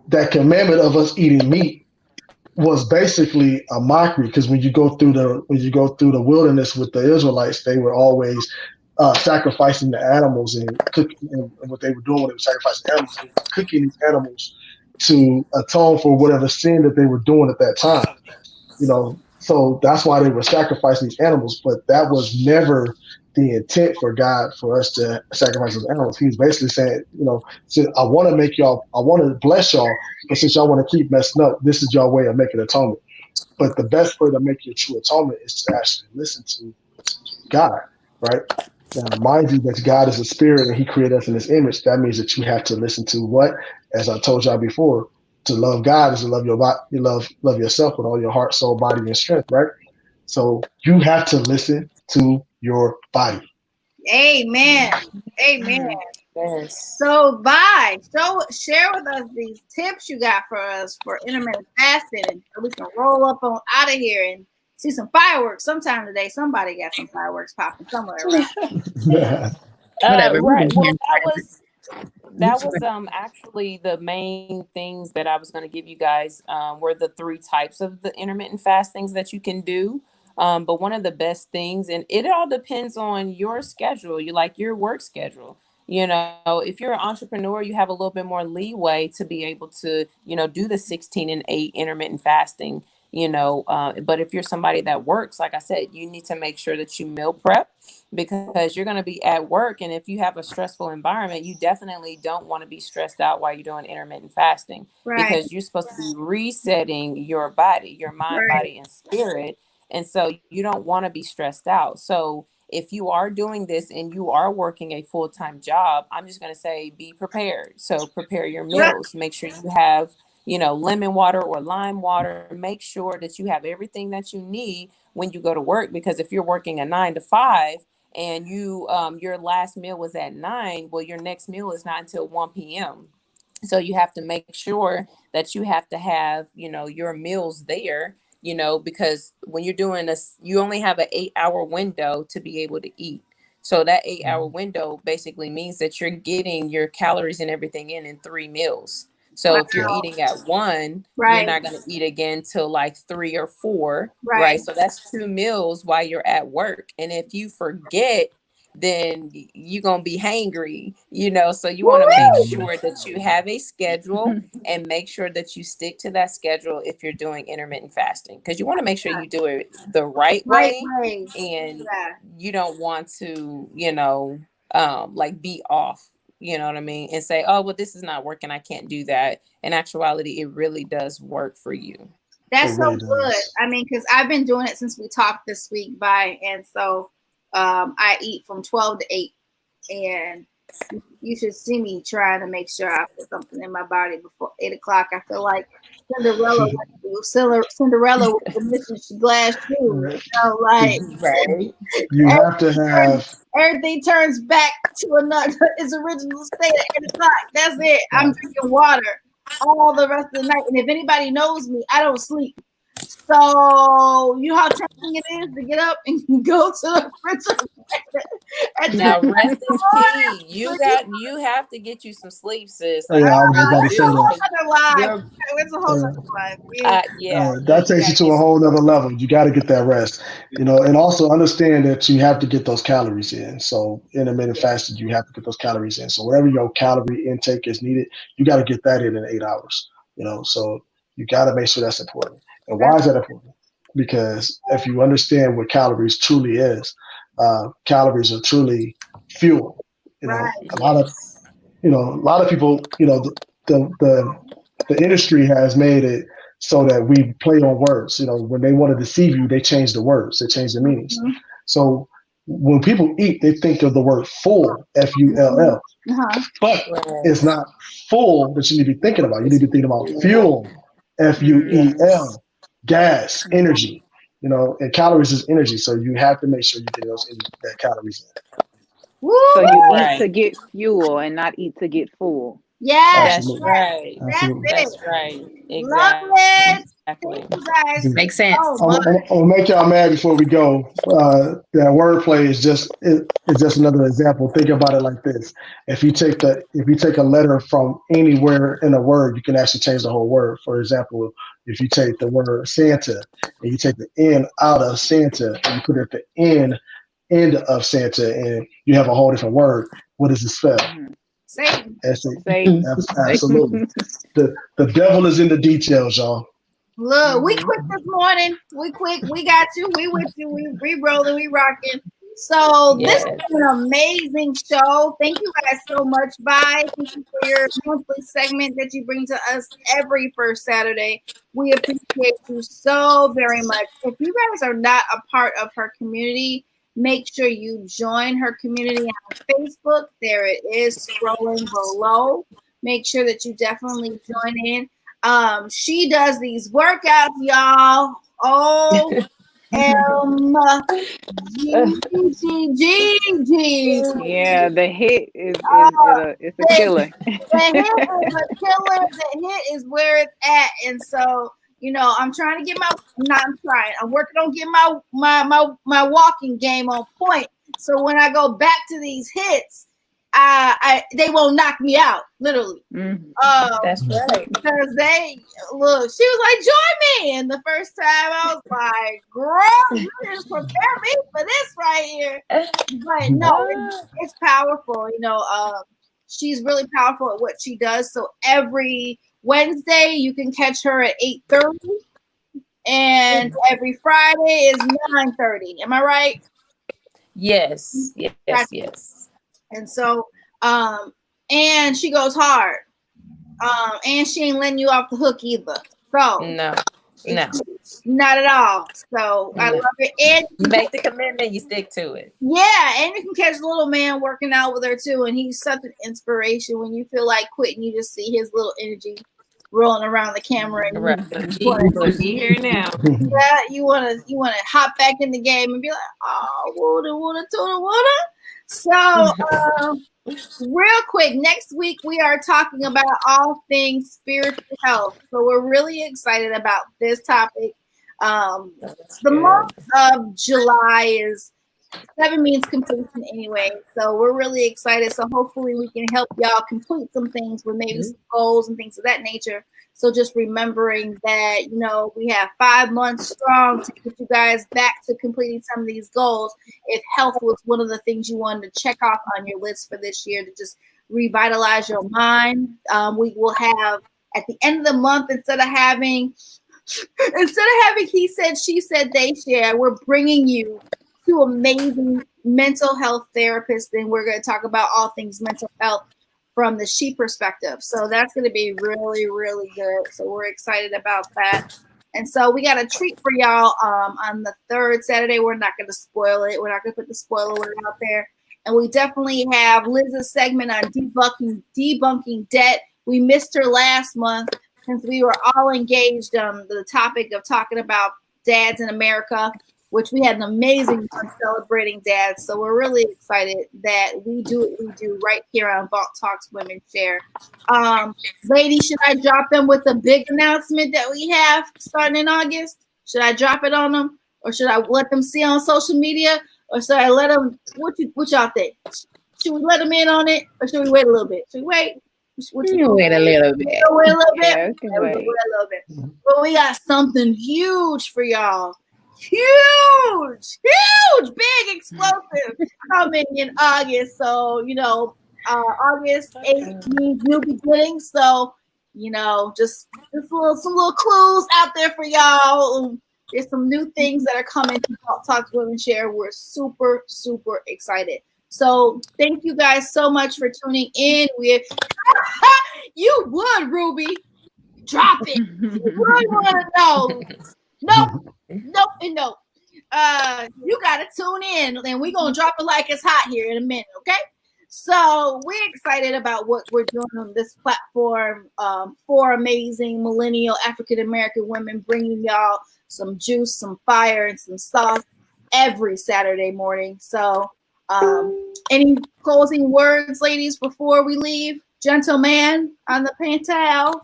that commandment of us eating meat was basically a mockery, because when you go through the wilderness with the Israelites, they were always sacrificing the animals and cooking. And what they were doing when they were sacrificing animals, they were cooking these animals to atone for whatever sin that they were doing at that time. So that's why they were sacrificing these animals. But that was never the intent for God for us to sacrifice those animals. He was basically saying, I want to make y'all, I want to bless y'all, but since y'all want to keep messing up, this is your way of making atonement. But the best way to make your true atonement is to actually listen to God, right? Now, mind you, that God is a spirit and He created us in His image. That means that you have to listen to what, as I told y'all before, to love God is to love your body, you love yourself with all your heart, soul, body, and strength, right? So you have to listen to your body. Amen. Amen. Yes. So, share with us these tips you got for us for intermittent fasting, and so we can roll up on out of here and see some fireworks sometime today. Somebody got some fireworks popping somewhere around. Whatever. Right. Well, that was actually the main things that I was going to give you guys were the 3 types of the intermittent fastings that you can do. But one of the best things, and it all depends on your schedule, your work schedule. If you're an entrepreneur, you have a little bit more leeway to be able to, do the 16 and 8 intermittent fasting. But if you're somebody that works, like I said, you need to make sure that you meal prep, because you're going to be at work. And if you have a stressful environment, you definitely don't want to be stressed out while you're doing intermittent fasting, because you're supposed to be resetting your body, your mind, body, and spirit. And so you don't want to be stressed out. So if you are doing this and you are working a full-time job, I'm just going to say, be prepared. So prepare your meals, make sure you have, lemon water or lime water. Make sure that you have everything that you need when you go to work, because if you're working a 9 to 5 and you your last meal was at 9, well, your next meal is not until 1 p.m. So you have to make sure that you have to have, your meals there, because when you're doing this, you only have an 8-hour window to be able to eat. So that 8-hour window basically means that you're getting your calories and everything in 3 meals. So if you're eating at 1, you're not going to eat again till like 3 or 4, right? So that's 2 meals while you're at work. And if you forget, then you're going to be hangry, so you want to make sure that you have a schedule and make sure that you stick to that schedule if you're doing intermittent fasting, because you want to make sure you do it the right way. And you don't want to, be off, you know what I mean? And say, oh, well, this is not working, I can't do that. In actuality, it really does work for you. That's so good. I mean, because I've been doing it since we talked this week, and so I eat from 12 to 8, and you should see me trying to make sure I put something in my body before 8 o'clock. I feel like Cinderella with the Mrs. Glass shoe. Right. You have to have everything turns back to its original state at 8 o'clock. That's it. I'm drinking water all the rest of the night, and if anybody knows me, I don't sleep. So you know how tempting it is to get up and go to the refrigerator. Now rest is key. You have to get you some sleep, sis. I was about to say that. It's a whole other life. That takes you to a whole other level. You got to get that rest, and also understand that you have to get those calories in. So intermittent fasting, you have to get those calories in. So whatever your calorie intake is needed, you got to get that in 8 hours. So you got to make sure that's important. And why is that important? Because if you understand what calories truly is, calories are truly fuel. A lot of people, the industry has made it so that we play on words. When they want to deceive you, they change the words, they change the meanings. So when people eat, they think of the word full, F-U-L-L, but it's not full that you need to be thinking about. You need to be thinking about fuel, FUEL, gas, energy. And calories is energy, so you have to make sure you're getting that calories in. Woo! So you eat Right. to get fuel and not eat to get full. Yes, That's Absolutely. right. Absolutely. that's That's right. it. Love it. Exactly. Thank you guys Makes sense. so I'm much. gonna make y'all mad before we go. That wordplay is just another example. Think about it like this: if you take a letter from anywhere in a word, you can actually change the whole word. For example, if you take the word Santa and you take the N out of Santa and you put it at the end of Santa, and you have a whole different word. What does it spell? Satan. Satan. Absolutely. The devil is in the details, y'all. Look, we quick this morning. We quick. We got you. We with you. We rolling. We rocking. So this Yes. is an amazing show. Thank you guys so much. Bye. Thank you for your monthly segment that you bring to us every first Saturday. We appreciate you so very much. If you guys are not a part of her community, make sure you join her community on Facebook. There it is scrolling below. Make sure that you definitely join in. She does these workouts, y'all. G. Yeah, the hit is it's a The killer. hit is a killer. The hit is where it's at, and so I'm trying to get I'm working on getting my walking game on point. So when I go back to these hits, they won't knock me out, literally. That's right. Because she was like, join me. And the first time I was like, girl, you didn't prepare me for this right here. But no, it's powerful. She's really powerful at what she does. So every Wednesday you can catch her at 8:30. And every Friday is 9:30. Am I right? Yes. Yes. And so, and she goes hard. And she ain't letting you off the hook either. So No. Not at all. So I love it. And you make the commitment, you stick to it. Yeah, and you can catch little man working out with her too. And he's such an inspiration. When you feel like quitting, you just see his little energy rolling around the camera. And Right. Be here now. Yeah, you wanna hop back in the game and be like, woulda, woulda. So real quick, next week we are talking about all things spiritual health. So we're really excited about this topic. The month of July is 7 means completion anyway. So we're really excited. So hopefully we can help y'all complete some things with maybe some goals and things of that nature. So just remembering that, we have 5 months strong to get you guys back to completing some of these goals. If health was one of the things you wanted to check off on your list for this year to just revitalize your mind, we will have at the end of the month, instead of having he said, she said, they share, we're bringing you two amazing mental health therapists, and we're going to talk about all things mental health from the she perspective. So that's going to be really, really good. So we're excited about that. And so we got a treat for y'all on the third Saturday. We're not going to spoil it. We're not going to put the spoiler word out there. And we definitely have Liz's segment on debunking debt. We missed her last month since we were all engaged on the topic of talking about dads in America, which we had an amazing month celebrating dads. So we're really excited that we do what we do right here on Vault Talks Women Share. Ladies, should I drop them with a big announcement that we have starting in August? Should I drop it on them? Or should I let them see on social media? Or should I let them, what y'all think? Should we let them in on it? Or should we wait a little bit? Should we wait? Wait a little bit. Wait a little bit. Yeah, Wait a wait. little bit. But we got something huge for y'all. Huge, big, explosive coming in August. So, August 8th means new beginnings. So, just some little clues out there for y'all. There's some new things that are coming to Talk to Women Share. We're super, super excited. So thank you guys so much for tuning in. You would, Ruby. Drop it. You would want to know. Nope. You gotta tune in, and we're gonna drop it like it's hot here in a minute, okay? So we're excited about what we're doing on this platform. 4 amazing millennial African-American women bringing y'all some juice, some fire, and some sauce every Saturday morning. So any closing words, ladies, before we leave? Gentleman on the panel.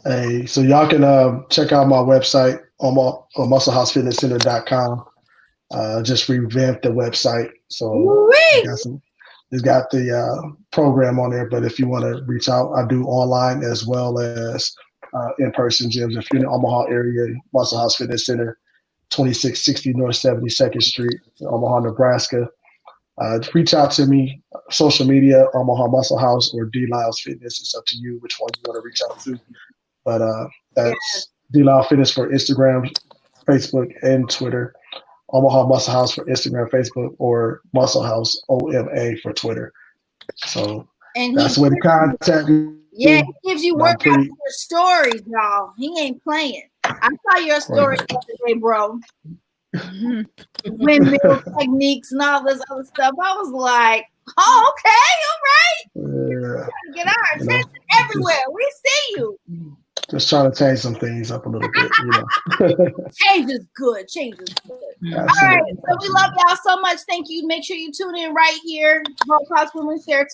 Hey, so y'all can check out my website on musclehousefitnesscenter.com. Just revamped the website, so it's got the program on there. But if you want to reach out, I do online as well as in-person gyms. If you're in the Omaha area, Muscle House Fitness Center, 2660 North 72nd Street, Omaha, Nebraska. Reach out to me, social media, Omaha Muscle House or D Lyle's Fitness. It's up to you which one you want to reach out to. But that's D Lyle Fitness for Instagram, Facebook, and Twitter. Omaha Muscle House for Instagram, Facebook, or Muscle House OMA for Twitter. So that's where the contact me. Yeah, he gives you work out your stories, y'all. He ain't playing. I saw your story the other day, bro. Windmill techniques and all this other stuff. I was like, oh, okay, all right. Yeah. Get our attention everywhere. We see you. Just trying to change some things up a little bit, Change is good. Change is good. Absolutely. All right. So we love y'all so much. Thank you. Make sure you tune in right here. Podcast Women Share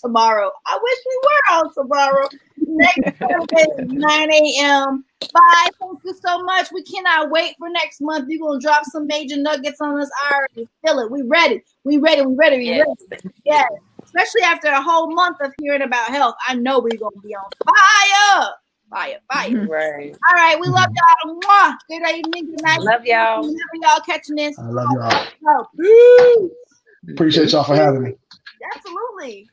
tomorrow. I wish we were on tomorrow. Next Saturday, 9 a.m. Bye. Thank you so much. We cannot wait for next month. You're going to drop some major nuggets on us. I already feel it. We ready. Yeah. Especially after a whole month of hearing about health. I know we're going to be on fire. Fire. Right. All right. We love y'all. Mwah. Good evening. Good night. Love y'all. Whenever y'all catching this. I love y'all. Peace. Appreciate y'all for having me. Absolutely.